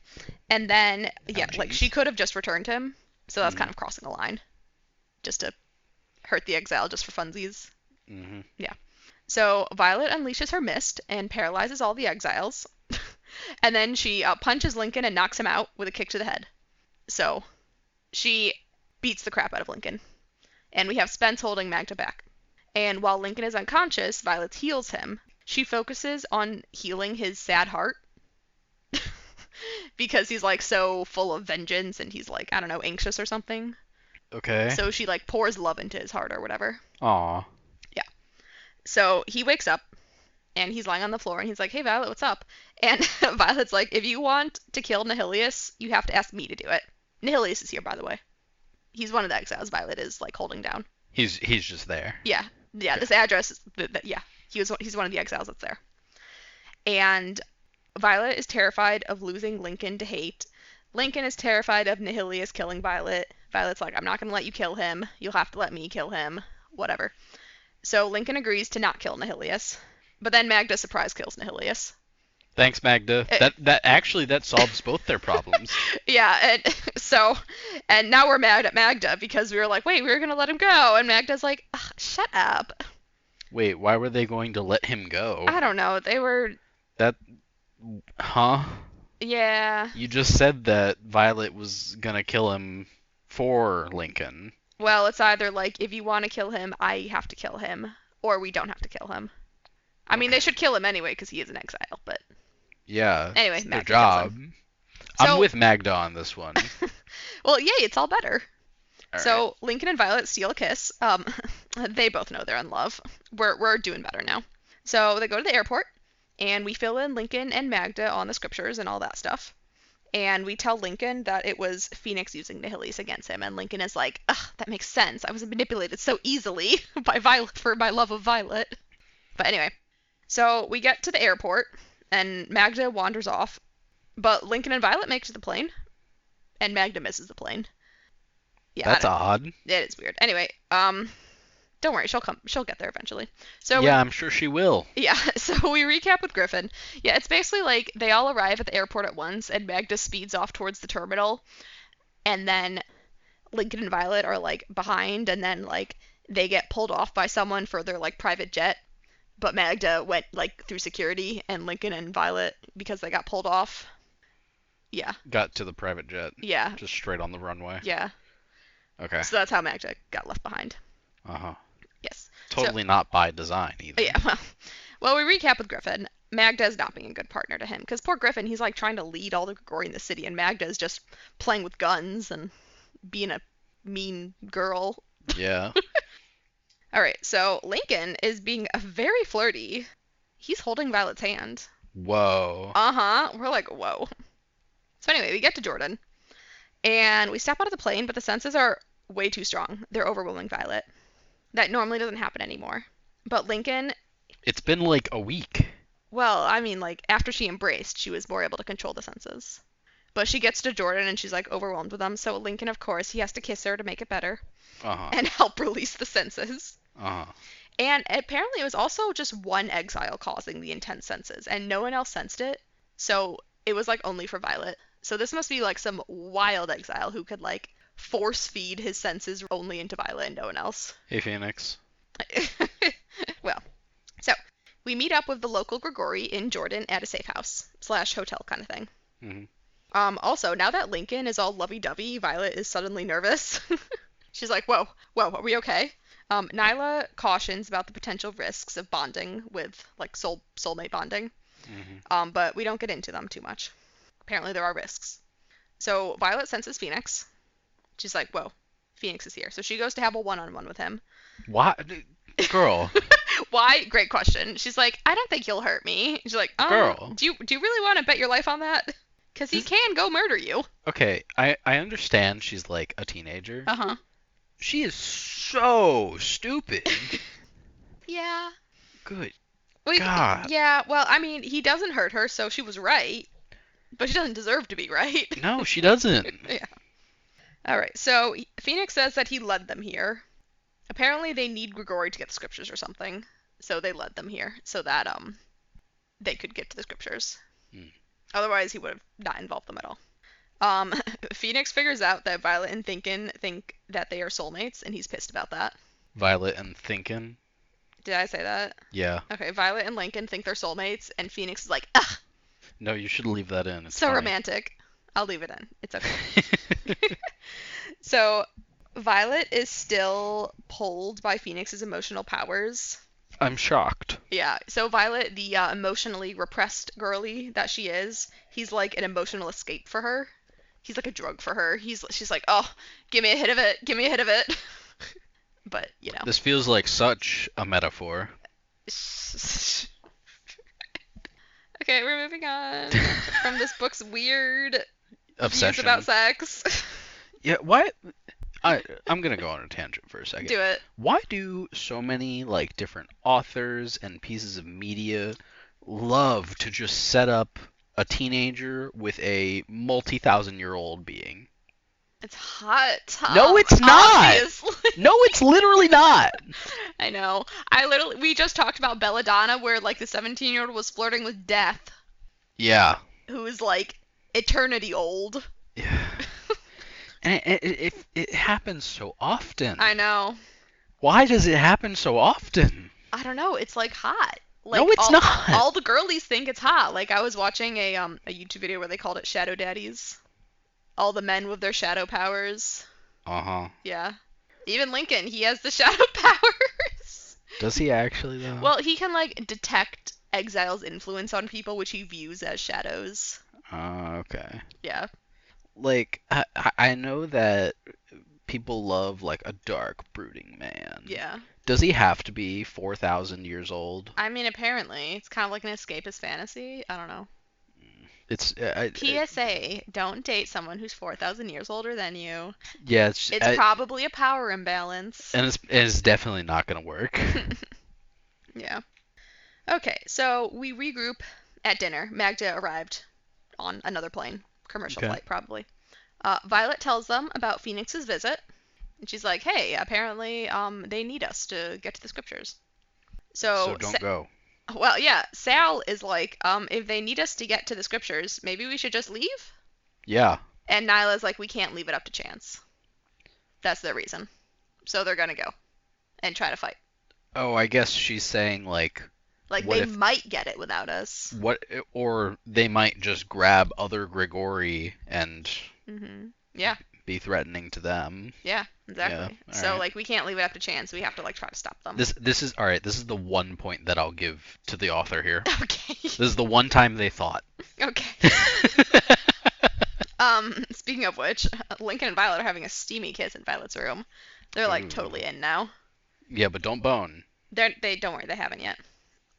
And then Oh, yeah, like she jeez. could have just returned him, so that's Mhm. kind of crossing the line, just to hurt the exile just for funsies. Mhm. Yeah. So Violet unleashes her mist and paralyzes all the exiles, and then she punches Lincoln and knocks him out with a kick to the head. So she beats the crap out of Lincoln, and we have Spence holding Magda back. And while Lincoln is unconscious, Violet heals him. She focuses on healing his sad heart because he's like so full of vengeance and he's like, I don't know, anxious or something. Okay. So she like pours love into his heart or whatever. Aw. Yeah. So he wakes up and he's lying on the floor and he's like, "Hey Violet, what's up?" And Violet's like, "If you want to kill Nihilius, you have to ask me to do it." Nihilius is here, by the way. He's one of the exiles Violet is like holding down. He's just there. Yeah. Yeah, Okay. this address is yeah. He's one of the exiles that's there. And Violet is terrified of losing Lincoln to hate. Lincoln is terrified of Nihilius killing Violet. Violet's like, I'm not going to let you kill him. You'll have to let me kill him. Whatever. So Lincoln agrees to not kill Nihilius. But then Magda surprise kills Nihilius. Thanks, Magda. Eh, That actually that solves both their problems. yeah, and so, and now we're mad at Magda because we were like, wait, we were going to let him go. And Magda's like, shut up. Wait, why were they going to let him go? I don't know. They were, That huh? yeah. You just said that Violet was gonna kill him for Lincoln. Well, it's either like, if you want to kill him, I have to kill him, or we don't have to kill him. I mean, they Okay. should kill him anyway because he is an exile, but Yeah, anyway, it's their Magda kills him. job. I'm So, with Magda on this one. well, yay, it's all better. All right. So Lincoln and Violet steal a kiss. They both know they're in love. We're doing better now. So they go to the airport, and we fill in Lincoln and Magda on the scriptures and all that stuff. And we tell Lincoln that it was Phoenix using Nihilius against him, and Lincoln is like, ugh, that makes sense. I was manipulated so easily by Violet for my love of Violet. But anyway, so we get to the airport, and Magda wanders off, but Lincoln and Violet make it to the plane, and Magda misses the plane. Yeah, That's odd. it is weird. Anyway, don't worry, she'll get there eventually. So Yeah, I'm sure she will. yeah, so we recap with Griffin. Yeah, it's basically like they all arrive at the airport at once, and Magda speeds off towards the terminal, and then Lincoln and Violet are like behind, and then like they get pulled off by someone for their like private jet. But Magda went like through security, and Lincoln and Violet, because they got pulled off. Yeah, Got to the private jet, yeah, just straight on the runway. yeah. Okay. So that's how Magda got left behind. Uh-huh. Yes. So Totally not by design either. yeah, well, we recap with Griffin. Magda's not being a good partner to him because poor Griffin, he's like trying to lead all the Grigori in the city, and Magda's just playing with guns and being a mean girl. Yeah. All right, so Lincoln is being very flirty. He's holding Violet's hand. Whoa. Uh-huh. We're like, whoa. So anyway, we get to Jordan, and we step out of the plane, but the senses are way too strong. They're overwhelming Violet. That normally doesn't happen anymore. But Lincoln, It's been like a week. well, I mean, like, after she embraced, she was more able to control the senses. But she gets to Jordan and she's like overwhelmed with them. So Lincoln, of course, he has to kiss her to make it better Uh-huh. and help release the senses. Uh-huh. And apparently it was also just one exile causing the intense senses, and no one else sensed it. So it was like only for Violet. So this must be like some wild exile who could like force feed his senses only into Violet and no one else. Hey, Phoenix. Well, so we meet up with the local Grigori in Jordan at a safe house slash hotel kind of thing. Hmm. Also, now that Lincoln is all lovey-dovey, Violet is suddenly nervous. She's like, whoa, whoa, are we okay? Nyla cautions about the potential risks of bonding with, like, soulmate bonding, Hmm. but we don't get into them too much. Apparently there are risks. So Violet senses Phoenix. She's like, whoa, Phoenix is here. So she goes to have a one-on-one with him. Why? Girl. Why? Great question. She's like, I don't think he'll hurt me. She's like, Girl. do you really want to bet your life on that? Because he This- can go murder you. Okay, I understand she's like a teenager. Uh-huh. She is so stupid. Yeah. Good Well, God. yeah, well, I mean, he doesn't hurt her, so she was right. But she doesn't deserve to be right. No, she doesn't. Yeah. All right, so Phoenix says that he led them here. Apparently they need Grigori to get the scriptures or something, so they led them here, so that they could get to the scriptures. Hmm. Otherwise, he would have not involved them at all. Um, Phoenix figures out that Violet and Thinkin think that they are soulmates, and he's pissed about that. Violet and Thinkin. Did I say that? Yeah. Okay, Violet and Lincoln think they're soulmates, and Phoenix is like, ugh, No, you should leave that in. It's so funny. romantic. I'll leave it in. It's okay. So, Violet is still pulled by Phoenix's emotional powers. I'm shocked. Yeah, so Violet, the emotionally repressed girly that she is, he's like an emotional escape for her. He's like a drug for her. She's like, oh, give me a hit of it, give me a hit of it. But, you know. This feels like such a metaphor. Okay, we're moving on from this book's weird Obsession. views about sex. Yeah, why? I'm gonna go on a tangent for a second. Do it. Why do so many like different authors and pieces of media love to just set up a teenager with a multi-thousand-year-old being? It's hot, Tom. No, it's not. Obviously. No, it's literally not. I know. We just talked about Belladonna, where like the 17-year-old was flirting with Death, Yeah. who is like eternity old. Yeah. And it happens so often. I know. Why does it happen so often? I don't know. It's like hot. Like, No, it's not. All the girlies think it's hot. Like I was watching a YouTube video where they called it Shadow Daddies. All the men with their shadow powers. Uh-huh. Yeah. Even Lincoln, he has the shadow powers. Does he actually though? Well, he can like detect exiles' influence on people, which he views as shadows. Okay. Yeah. Like I know that people love like a dark, brooding man. Yeah. Does he have to be 4,000 years old? I mean, apparently, it's kind of like an escapist fantasy. I don't know. It's PSA: don't date someone who's 4,000 years older than you. yeah, It's probably a power imbalance. and it's definitely not gonna work. Yeah. Okay, so we regroup at dinner. Magda arrived on another plane, commercial Okay. flight probably. Violet tells them about Phoenix's visit, and she's like, "Hey, apparently, they need us to get to the scriptures." So don't go. Well, yeah, Sal is like, if they need us to get to the scriptures, maybe we should just leave? Yeah. And Nyla's like, we can't leave it up to chance. That's their reason. So they're gonna go and try to fight. Oh, I guess she's saying like Like, what they if might get it without us. what or they might just grab other Grigori and Yeah, be threatening to them. yeah, exactly. Yeah, So, alright. like, we can't leave it up to chance. We have to, like, try to stop them. This is all right. This is the one point that I'll give to the author here. Okay. This is the one time they thought. Okay. Speaking of which, Lincoln and Violet are having a steamy kiss in Violet's room. They're, like, Ooh. totally in now. Yeah, but don't bone. They don't worry, they haven't yet.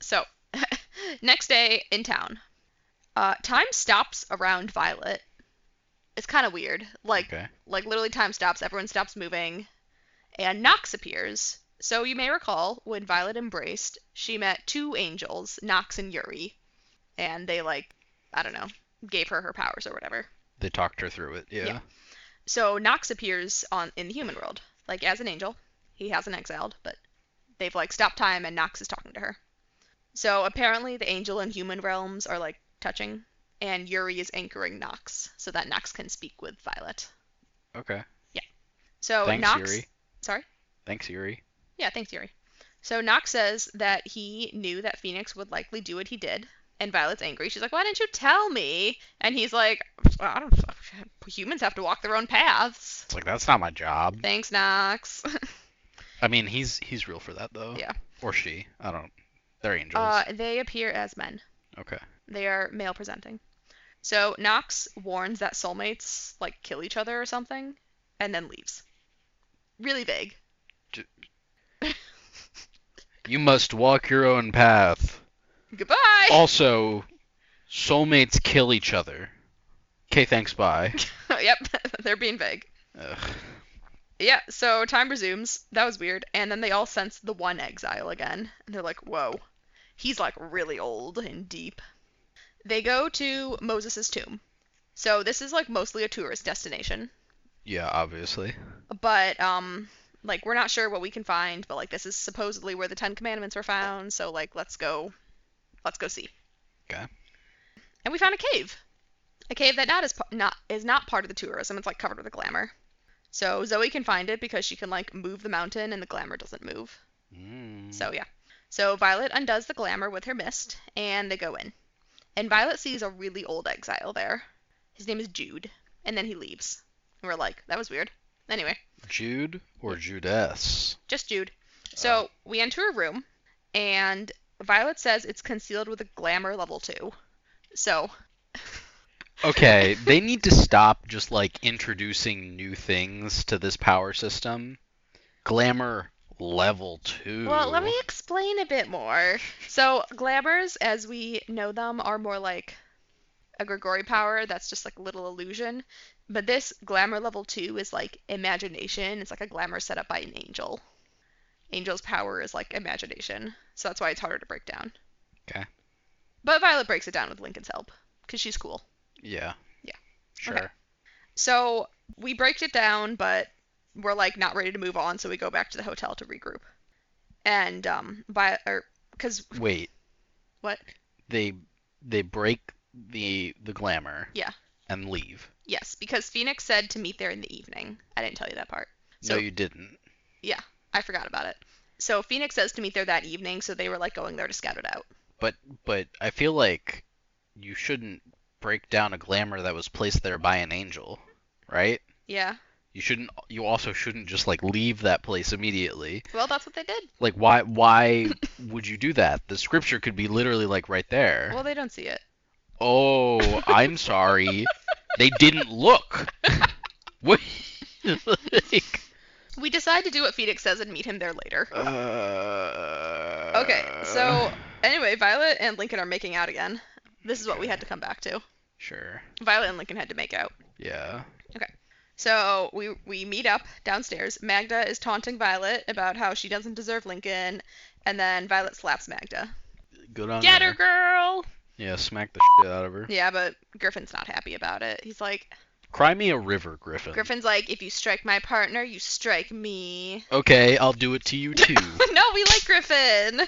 So, next day in town, time stops around Violet. It's kind of weird. Okay. Like literally time stops. Everyone stops moving, and Nox appears. So you may recall when Violet embraced, she met two angels, Nox and Yuri, and they like, I don't know, gave her powers or whatever. They talked her through it. Yeah. Yeah. So Nox appears in the human world, like as an angel. He hasn't exiled, but they've like stopped time, and Nox is talking to her. So apparently the angel and human realms are like touching, and Yuri is anchoring Nox so that Nox can speak with Violet. Okay. Yeah. So Thanks, Nox. Yuri. Sorry? Thanks, Yuri. Yeah, thanks, Yuri. So Nox says that he knew that Phoenix would likely do what he did, and Violet's angry. She's like, "Why didn't you tell me?" And he's like, "I don't. Humans have to walk their own paths." It's like that's not my job. Thanks, Nox. I mean, he's real for that though. Yeah. Or she. I don't. They're angels. They appear as men. Okay. They are male presenting. So Nox warns that soulmates like kill each other or something, and then leaves. Really vague. You must walk your own path. Goodbye. Also, soulmates kill each other. Okay, thanks, bye. Yep, they're being vague. Ugh. Yeah, so time resumes. That was weird. And then they all sense the one exile again. And they're like, whoa. He's like really old and deep. They go to Moses' tomb. So this is like mostly a tourist destination. Yeah, obviously. But like we're not sure what we can find, but like this is supposedly where the Ten Commandments were found, so like let's go see. Okay. And we found a cave. A cave that is not part of the tourism. It's like covered with a glamour. So Zoe can find it because she can like move the mountain and the glamour doesn't move. So yeah. So Violet undoes the glamour with her mist and they go in. And Violet sees a really old exile there. His name is Jude. And then he leaves. And we're like, that was weird. Anyway. Jude or Judess? Just Jude. So we enter a room and Violet says it's concealed with a glamour level 2. So Okay, they need to stop just like introducing new things to this power system. Glamour level 2. Well, let me explain a bit more. So, glamours, as we know them, are more like a Grigori power that's just like a little illusion. But this glamour level 2 is like imagination. It's like a glamour set up by an angel. Angel's power is like imagination. So that's why it's harder to break down. Okay. But Violet breaks it down with Lincoln's help. Because she's cool. Yeah. Yeah. Sure. Okay. So, we break it down, but we're like not ready to move on, so we go back to the hotel to regroup. And because Wait, what? they break the glamour Yeah. and leave. Yes, because Phoenix said to meet there in the evening. I didn't tell you that part. So No, you didn't. yeah, I forgot about it. So Phoenix says to meet there that evening, so they were like going there to scout it out. But I feel like you shouldn't break down a glamour that was placed there by an angel, right? Yeah. You also shouldn't just like leave that place immediately. Well, that's what they did. Like why would you do that? The scripture could be literally like right there. Well, they don't see it. Oh, I'm sorry. They didn't look. What? Like, We decide to do what Phoenix says and meet him there later. Okay, so anyway, Violet and Lincoln are making out again. This is what we had to come back to. Sure. Violet and Lincoln had to make out. Yeah. Okay. So we meet up downstairs. Magda is taunting Violet about how she doesn't deserve Lincoln, and then Violet slaps Magda. Good on Get her, girl! Yeah, smack the shit out of her. Yeah, but Griffin's not happy about it. He's like, Cry me a river, Griffin. Griffin's like, if you strike my partner, you strike me. Okay, I'll do it to you too. No, we like Griffin.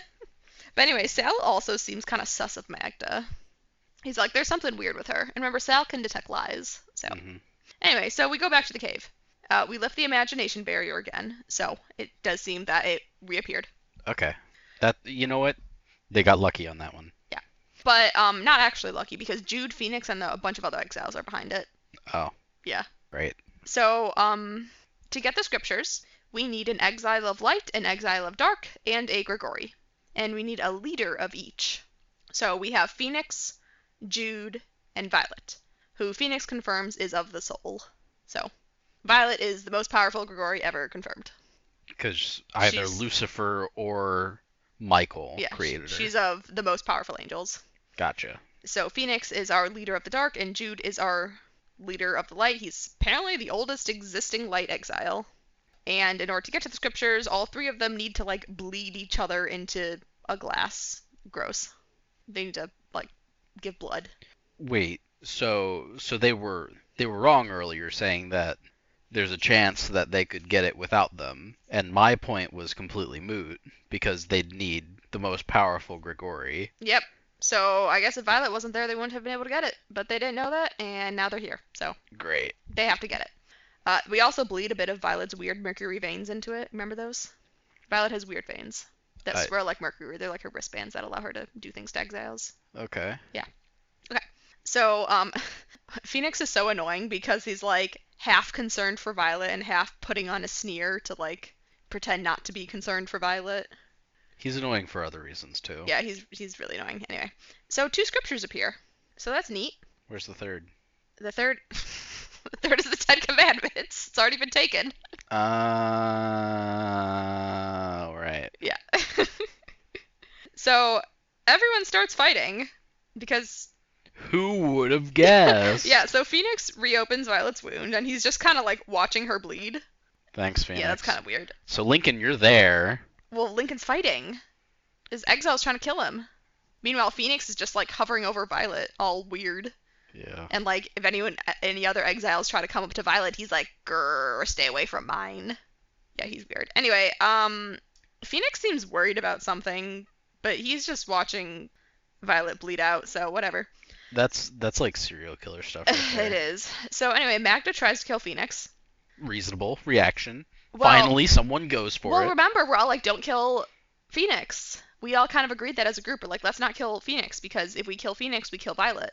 But anyway, Sal also seems kind of sus of Magda. He's like, there's something weird with her. And remember, Sal can detect lies. So anyway, so we go back to the cave. We lift the imagination barrier again, so it does seem that it reappeared. Okay. You know what? They got lucky on that one. Yeah. But not actually lucky, because Jude, Phoenix, and a bunch of other exiles are behind it. Oh. Yeah. Right. So, to get the scriptures, we need an exile of light, an exile of dark, and a Grigori. And we need a leader of each. So we have Phoenix, Jude, and Violet, who Phoenix confirms is of the soul. So, Violet is the most powerful Grigori ever confirmed. Because either Lucifer or Michael created her. She's of the most powerful angels. Gotcha. So Phoenix is our leader of the dark, and Jude is our leader of the light. He's apparently the oldest existing light exile. And in order to get to the scriptures, all three of them need to, like, bleed each other into a glass. Gross. They need to, like, give blood. Wait, so they were wrong earlier saying that there's a chance that they could get it without them, and my point was completely moot because they'd need the most powerful Grigori. Yep. So I guess if Violet wasn't there, they wouldn't have been able to get it. But they didn't know that, and now they're here. So great. They have to get it. We also bleed a bit of Violet's weird mercury veins into it. Remember those? Violet has weird veins that swirl like mercury. They're like her wristbands that allow her to do things to exiles. Okay. Yeah. Okay. So Phoenix is so annoying because he's like half concerned for Violet and half putting on a sneer to like pretend not to be concerned for Violet. He's annoying for other reasons too. Yeah, he's really annoying. Anyway, so 2 scriptures appear. So that's neat. Where's the third? The third is the 10 Commandments. It's already been taken. Right. Yeah. So everyone starts fighting because... Who would have guessed? Yeah, so Phoenix reopens Violet's wound, and he's just kind of like watching her bleed. Thanks, Phoenix. Yeah, that's kind of weird. So Lincoln, you're there. Well, Lincoln's fighting. His exile's trying to kill him. Meanwhile, Phoenix is just like hovering over Violet, all weird. Yeah. And like, if any other exiles try to come up to Violet, he's like, grrr, stay away from mine. Yeah, he's weird. Anyway, Phoenix seems worried about something, but he's just watching Violet bleed out, so whatever. That's like serial killer stuff right It there. is. So anyway, Magda tries to kill Phoenix. Reasonable reaction. Well, Finally, someone goes for well, it. remember, we're all like, don't kill Phoenix. We all kind of agreed that as a group. We're like, let's not kill Phoenix because if we kill Phoenix, we kill Violet.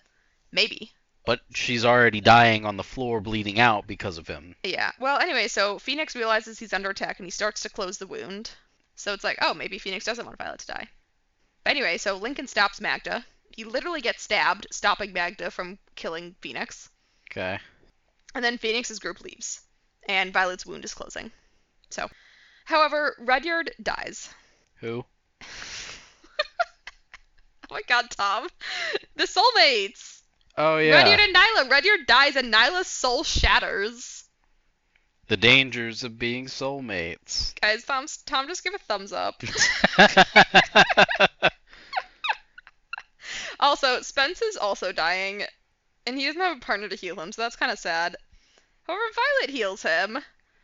Maybe. But she's already dying on the floor, bleeding out because of him. Yeah. Well, anyway, so Phoenix realizes he's under attack and he starts to close the wound. So it's like, oh, maybe Phoenix doesn't want Violet to die. But anyway, so Lincoln stops Magda. He literally gets stabbed, stopping Magda from killing Phoenix. Okay. And then Phoenix's group leaves, and Violet's wound is closing. So, however, Rudyard dies. Who? Oh my god, Tom. The soulmates! Oh yeah. Rudyard and Nyla. Rudyard dies and Nyla's soul shatters. The dangers of being soulmates. Guys, Tom just give a thumbs up. Also, Spence is also dying, and he doesn't have a partner to heal him, so that's kind of sad. However, Violet heals him.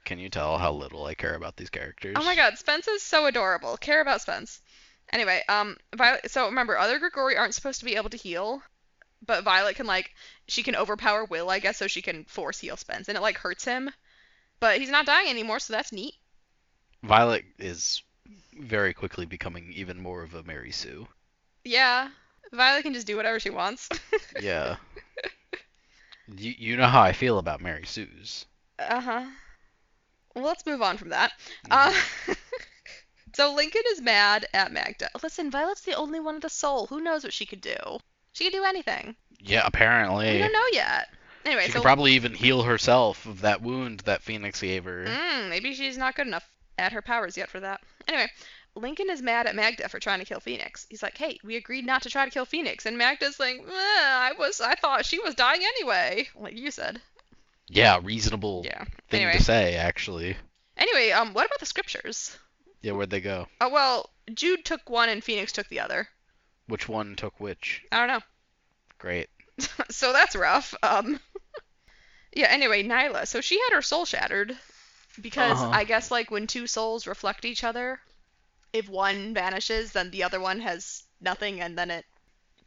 Can you tell how little I care about these characters? Oh my god, Spence is so adorable. Care about Spence. Anyway, Violet. So remember, other Grigori aren't supposed to be able to heal, but Violet can she can overpower Will, I guess, so she can force heal Spence, and it hurts him, but he's not dying anymore, so that's neat. Violet is very quickly becoming even more of a Mary Sue. Yeah, Violet can just do whatever she wants. Yeah. You know how I feel about Mary Sue's. Uh-huh. Well, let's move on from that. Mhm. So Lincoln is mad at Magda. Listen, Violet's the only one with a soul. Who knows what she could do? She could do anything. Yeah, apparently. We don't know yet. Anyway, She so could probably even heal herself of that wound that Phoenix gave her. maybe she's not good enough at her powers yet for that. Anyway, Lincoln is mad at Magda for trying to kill Phoenix. He's like, "Hey, we agreed not to try to kill Phoenix," and Magda's like, I thought she was dying anyway," like you said. Yeah, reasonable Yeah. thing Anyway. to say, actually. Anyway, what about the scriptures? Yeah, where'd they go? Oh, well, Jude took one and Phoenix took the other. Which one took which? I don't know. Great. So that's rough. Yeah, anyway, Nyla. So she had her soul shattered because I guess when two souls reflect each other, if one vanishes, then the other one has nothing and then it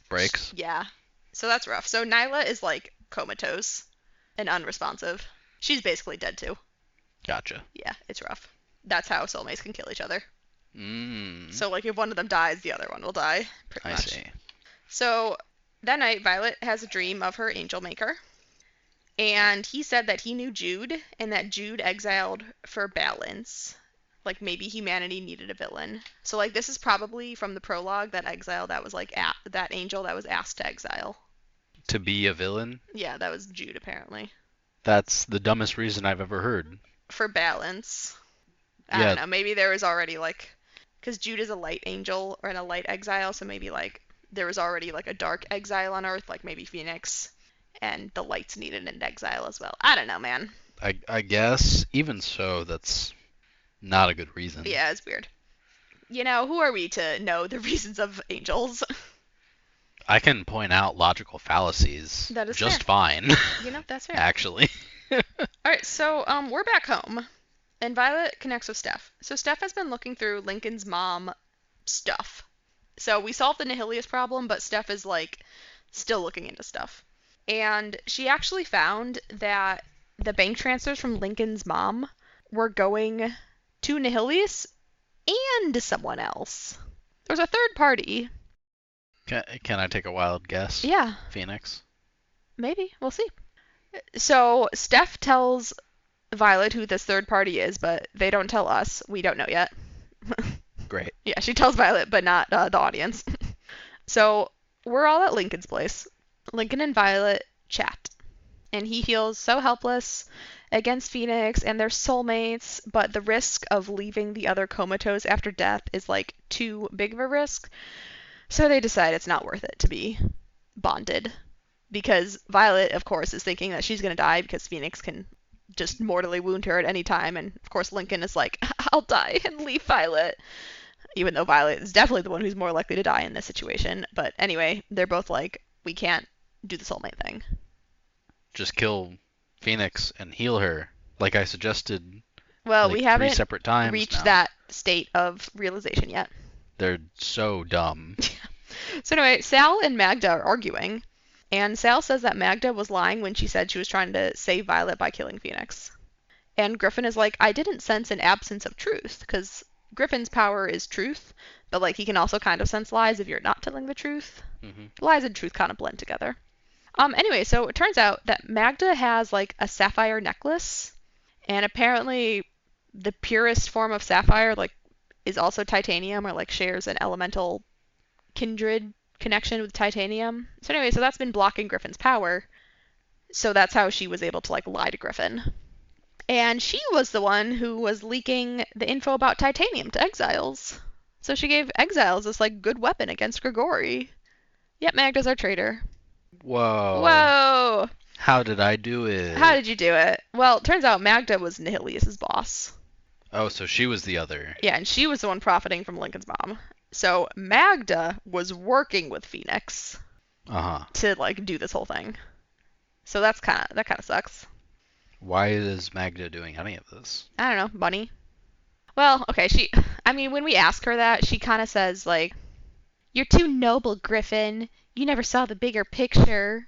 Breaks. Yeah. So that's rough. So Nyla is comatose and unresponsive. She's basically dead too. Gotcha. Yeah, it's rough. That's how soulmates can kill each other. Mm. So if one of them dies, the other one will die. Pretty I much. see. So that night, Violet has a dream of her angel maker. And he said that he knew Jude and that Jude exiled for balance. Maybe humanity needed a villain. So this is probably from the prologue, that exile that was that angel that was asked to exile. To be a villain? Yeah, that was Jude apparently. That's the dumbest reason I've ever heard. For balance. I don't know. Maybe there was already because Jude is a light angel or in a light exile, so maybe there was already a dark exile on Earth, maybe Phoenix, and the lights needed an exile as well. I don't know, man. I guess even so, that's not a good reason. Yeah, it's weird. Who are we to know the reasons of angels? I can point out logical fallacies That is just fair. fine. That's fair. Actually. All right, so we're back home, and Violet connects with Steph. So Steph has been looking through Lincoln's mom stuff. So we solved the Nihilius problem, but Steph is still looking into stuff. And she actually found that the bank transfers from Lincoln's mom were going to Nihilius and someone else. There's a third party. Can I take a wild guess? Yeah. Phoenix? Maybe. We'll see. So Steph tells Violet who this third party is, but they don't tell us. We don't know yet. Great. Yeah, she tells Violet, but not the audience. So we're all at Lincoln's place. Lincoln and Violet chat. And he feels so helpless against Phoenix and their soulmates, but the risk of leaving the other comatose after death is too big of a risk. So they decide it's not worth it to be bonded. Because Violet, of course, is thinking that she's going to die because Phoenix can just mortally wound her at any time. And, of course, Lincoln is like, I'll die and leave Violet. Even though Violet is definitely the one who's more likely to die in this situation. But anyway, they're both like, we can't do the soulmate thing. Just kill Phoenix and heal her, like I suggested. Well, we haven't 3 separate times reached now. that state of realization yet. They're so dumb. So anyway, Sal and Magda are arguing, and Sal says that Magda was lying when she said she was trying to save Violet by killing Phoenix. And Griffin is like, I didn't sense an absence of truth, because Griffin's power is truth, but like he can also kind of sense lies if you're not telling the truth. Lies and truth kind of blend together. Anyway, so it turns out that Magda has like a sapphire necklace, and apparently the purest form of sapphire like is also titanium or like shares an elemental kindred connection with titanium. So anyway, so that's been blocking Griffin's power. So that's how she was able to like lie to Griffin. And she was the one who was leaking the info about titanium to exiles. So she gave exiles this like good weapon against Grigori. Yep, Magda's our traitor. Whoa. Whoa! How did I do it? How did you do it? Well, it turns out Magda was Nihilius's boss. Oh, so she was the other. Yeah, and she was the one profiting from Lincoln's mom. So Magda was working with Phoenix to like do this whole thing. So that kind of sucks. Why is Magda doing any of this? I don't know, bunny. Well, okay, when we ask her that, she kind of says like, "You're too noble, Griffin. You never saw the bigger picture."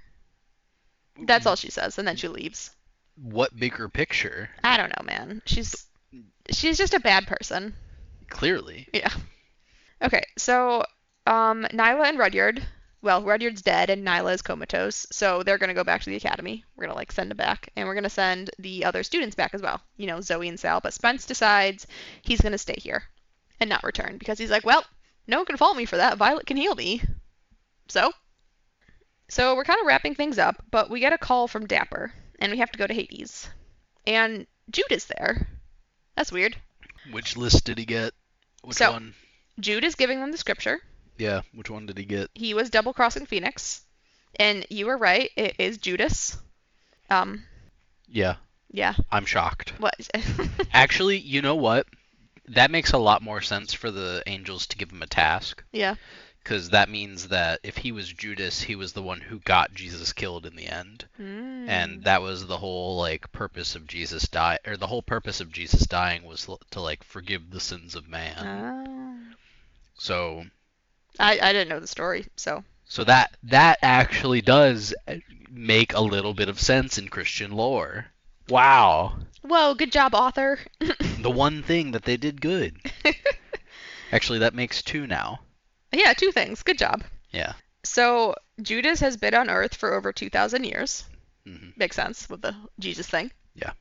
That's all she says, and then she leaves. What bigger picture? I don't know, man. She's just a bad person. Clearly. Yeah. Okay, so Nyla and Rudyard. Well, Rudyard's dead and Nyla is comatose, so they're gonna go back to the academy. We're gonna like send them back, and we're gonna send the other students back as well. You know, Zoe and Sal. But Spence decides he's gonna stay here and not return because he's like, well, no one can fault me for that. Violet can heal me. So we're kind of wrapping things up, but we get a call from Dapper, and we have to go to Hades. And Jude is there. That's weird. Which list did he get? Which one? Jude is giving them the scripture. Yeah, which one did he get? He was double-crossing Phoenix. And you were right, it is Judas. Yeah. Yeah. I'm shocked. What? Actually, you know what? That makes a lot more sense for the angels to give him a task. Yeah. Because that means that if he was Judas, he was the one who got Jesus killed in the end. And that was the whole like purpose of Jesus dying, or the whole purpose of Jesus dying was to like forgive the sins of man. Oh. So I didn't know the story, so. So that actually does make a little bit of sense in Christian lore. Wow. Whoa, good job, author. The one thing that they did good. Actually, that makes two now. Yeah, two things. Good job. Yeah. So Judas has been on Earth for over 2,000 years. Mm-hmm. Makes sense with the Jesus thing. Yeah.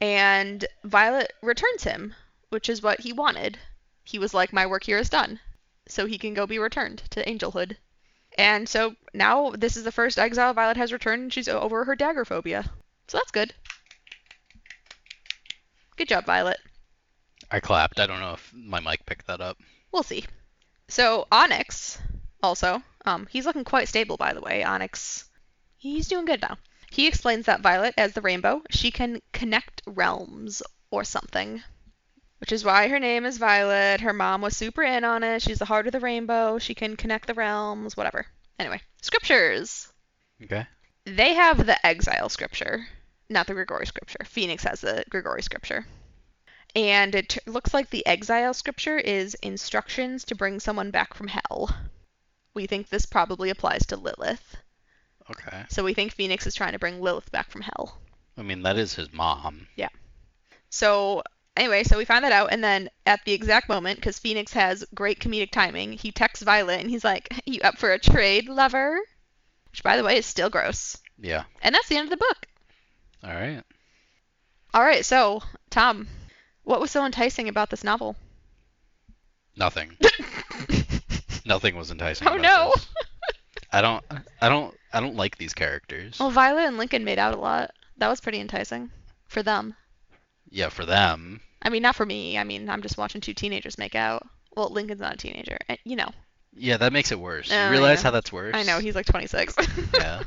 And Violet returns him, which is what he wanted. He was like, my work here is done. So he can go be returned to angelhood. And so now this is the first exile Violet has returned, and she's over her dagger phobia. So that's good. Good job, Violet. I clapped. I don't know if my mic picked that up. We'll see. So Onyx, also, he's looking quite stable, by the way. Onyx, he's doing good now. He explains that Violet, as the rainbow, she can connect realms or something. Which is why her name is Violet. Her mom was super in on it. She's the heart of the rainbow. She can connect the realms, whatever. Anyway, scriptures. Okay. They have the exile scripture, not the Grigori scripture. Phoenix has the Grigori scripture. And it looks like the exile scripture is instructions to bring someone back from hell. We think this probably applies to Lilith. Okay. So we think Phoenix is trying to bring Lilith back from hell. I mean, that is his mom. Yeah. So anyway, so we find that out, and then at the exact moment, because Phoenix has great comedic timing, he texts Violet, and he's like, you up for a trade, lover? Which, by the way, is still gross. Yeah. And that's the end of the book. All right. All right, so, Tom, what was so enticing about this novel? Nothing. Nothing was enticing. Oh about no. This. I don't like these characters. Well, Violet and Lincoln made out a lot. That was pretty enticing. For them. Yeah, for them. I mean, not for me. I mean, I'm just watching two teenagers make out. Well, Lincoln's not a teenager. You know. Yeah, that makes it worse. You realize how that's worse? I know, he's like 26. Yeah.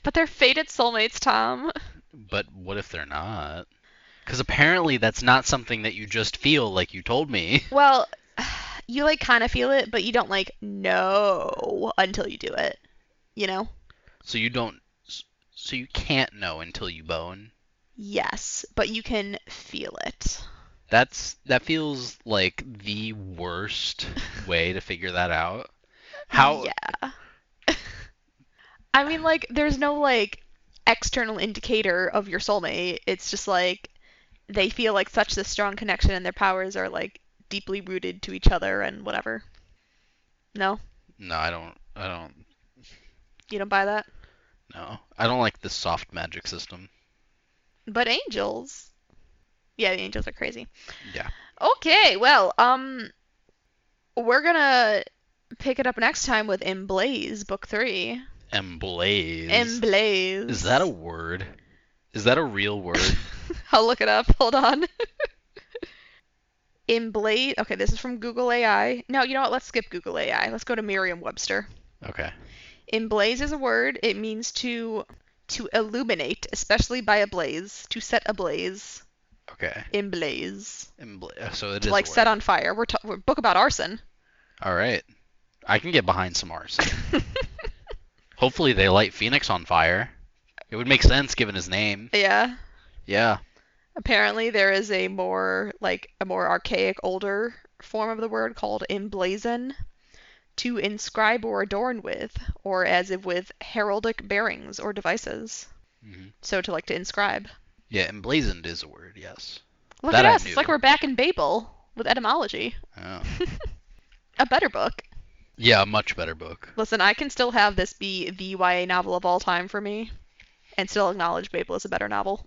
But they're fated soulmates, Tom. But what if they're not? Because apparently that's not something that you just feel like you told me. Well, you like kind of feel it, but you don't like know until you do it. You know? So you don't. So you can't know until you bone. Yes, but you can feel it. That feels like the worst way to figure that out. How? Yeah. I mean, like, there's no, like, external indicator of your soulmate. It's just, like, they feel like such a strong connection and their powers are, like, deeply rooted to each other and whatever. No? No, I don't. I don't. You don't buy that? No, I don't like this soft magic system. But angels. Yeah, the angels are crazy. Yeah. Okay, well, we're gonna pick it up next time with Emblaze, book 3. Emblaze. Is that a Emblaze. word? Is that a real word? I'll look it up. Hold on. Emblaze. Okay, this is from Google AI. No, you know what? Let's skip Google AI. Let's go to Merriam-Webster. Okay. Emblaze is a word. It means to illuminate, especially by a blaze, to set ablaze. Okay. Emblaze. So it To is like a set word. on fire. We're a book about arson. All right. I can get behind some arson. Hopefully they light Phoenix on fire. It would make sense given his name. Yeah. Yeah. Apparently there is a more archaic, older form of the word called emblazon, to inscribe or adorn with, or as if with heraldic bearings or devices. Hmm. So to inscribe. Yeah, emblazoned is a word, yes. Look That at I us. It's like knew. we're back in Babel with etymology. Oh. A better book. Yeah, a much better book. Listen, I can still have this be the YA novel of all time for me and still acknowledge Babel is a better novel.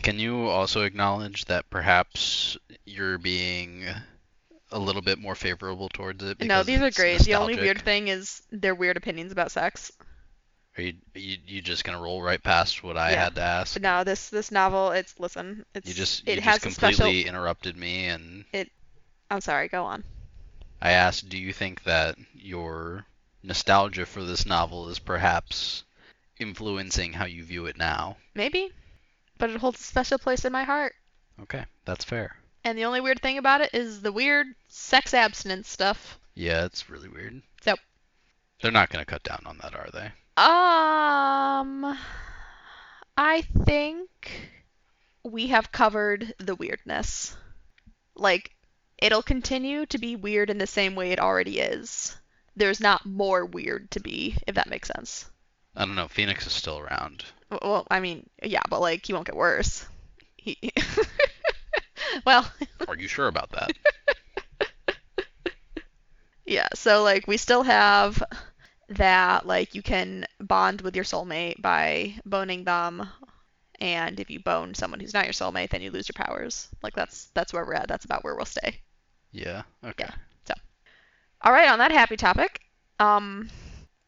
Can you also acknowledge that perhaps you're being a little bit more favorable towards it No, because these are it's great. The only weird nostalgic? thing is their weird opinions about sex. Are you just gonna roll right past what I Yeah. had to ask? But no, this novel, You it just has a special. completely interrupted me, and It. I'm sorry. Go on. I asked, do you think that your nostalgia for this novel is perhaps influencing how you view it now? Maybe, but it holds a special place in my heart. Okay, that's fair. And the only weird thing about it is the weird sex abstinence stuff. Yeah, it's really weird. So, They're not gonna cut down on that, are they? I think we have covered the weirdness. Like, it'll continue to be weird in the same way it already is. There's not more weird to be, if that makes sense. I don't know. Phoenix is still around. Well, I mean, yeah, but he won't get worse. He, well, Are you sure about that? yeah. So we still have that you can bond with your soulmate by boning them, and if you bone someone who's not your soulmate, then you lose your powers. That's where we're at. That's about where we'll stay. Yeah. Okay. Yeah. So, all right, on that happy topic, I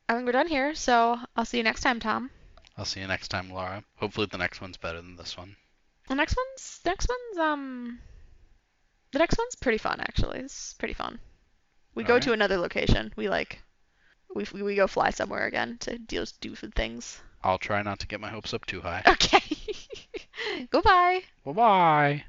think we're done here. So I'll see you next time, Tom. I'll see you next time, Laura. Hopefully the next one's better than this one. The next one's pretty fun actually. It's pretty fun. We All go right. to another location. We go fly somewhere again to do things. I'll try not to get my hopes up too high. Okay. Goodbye. Bye-bye.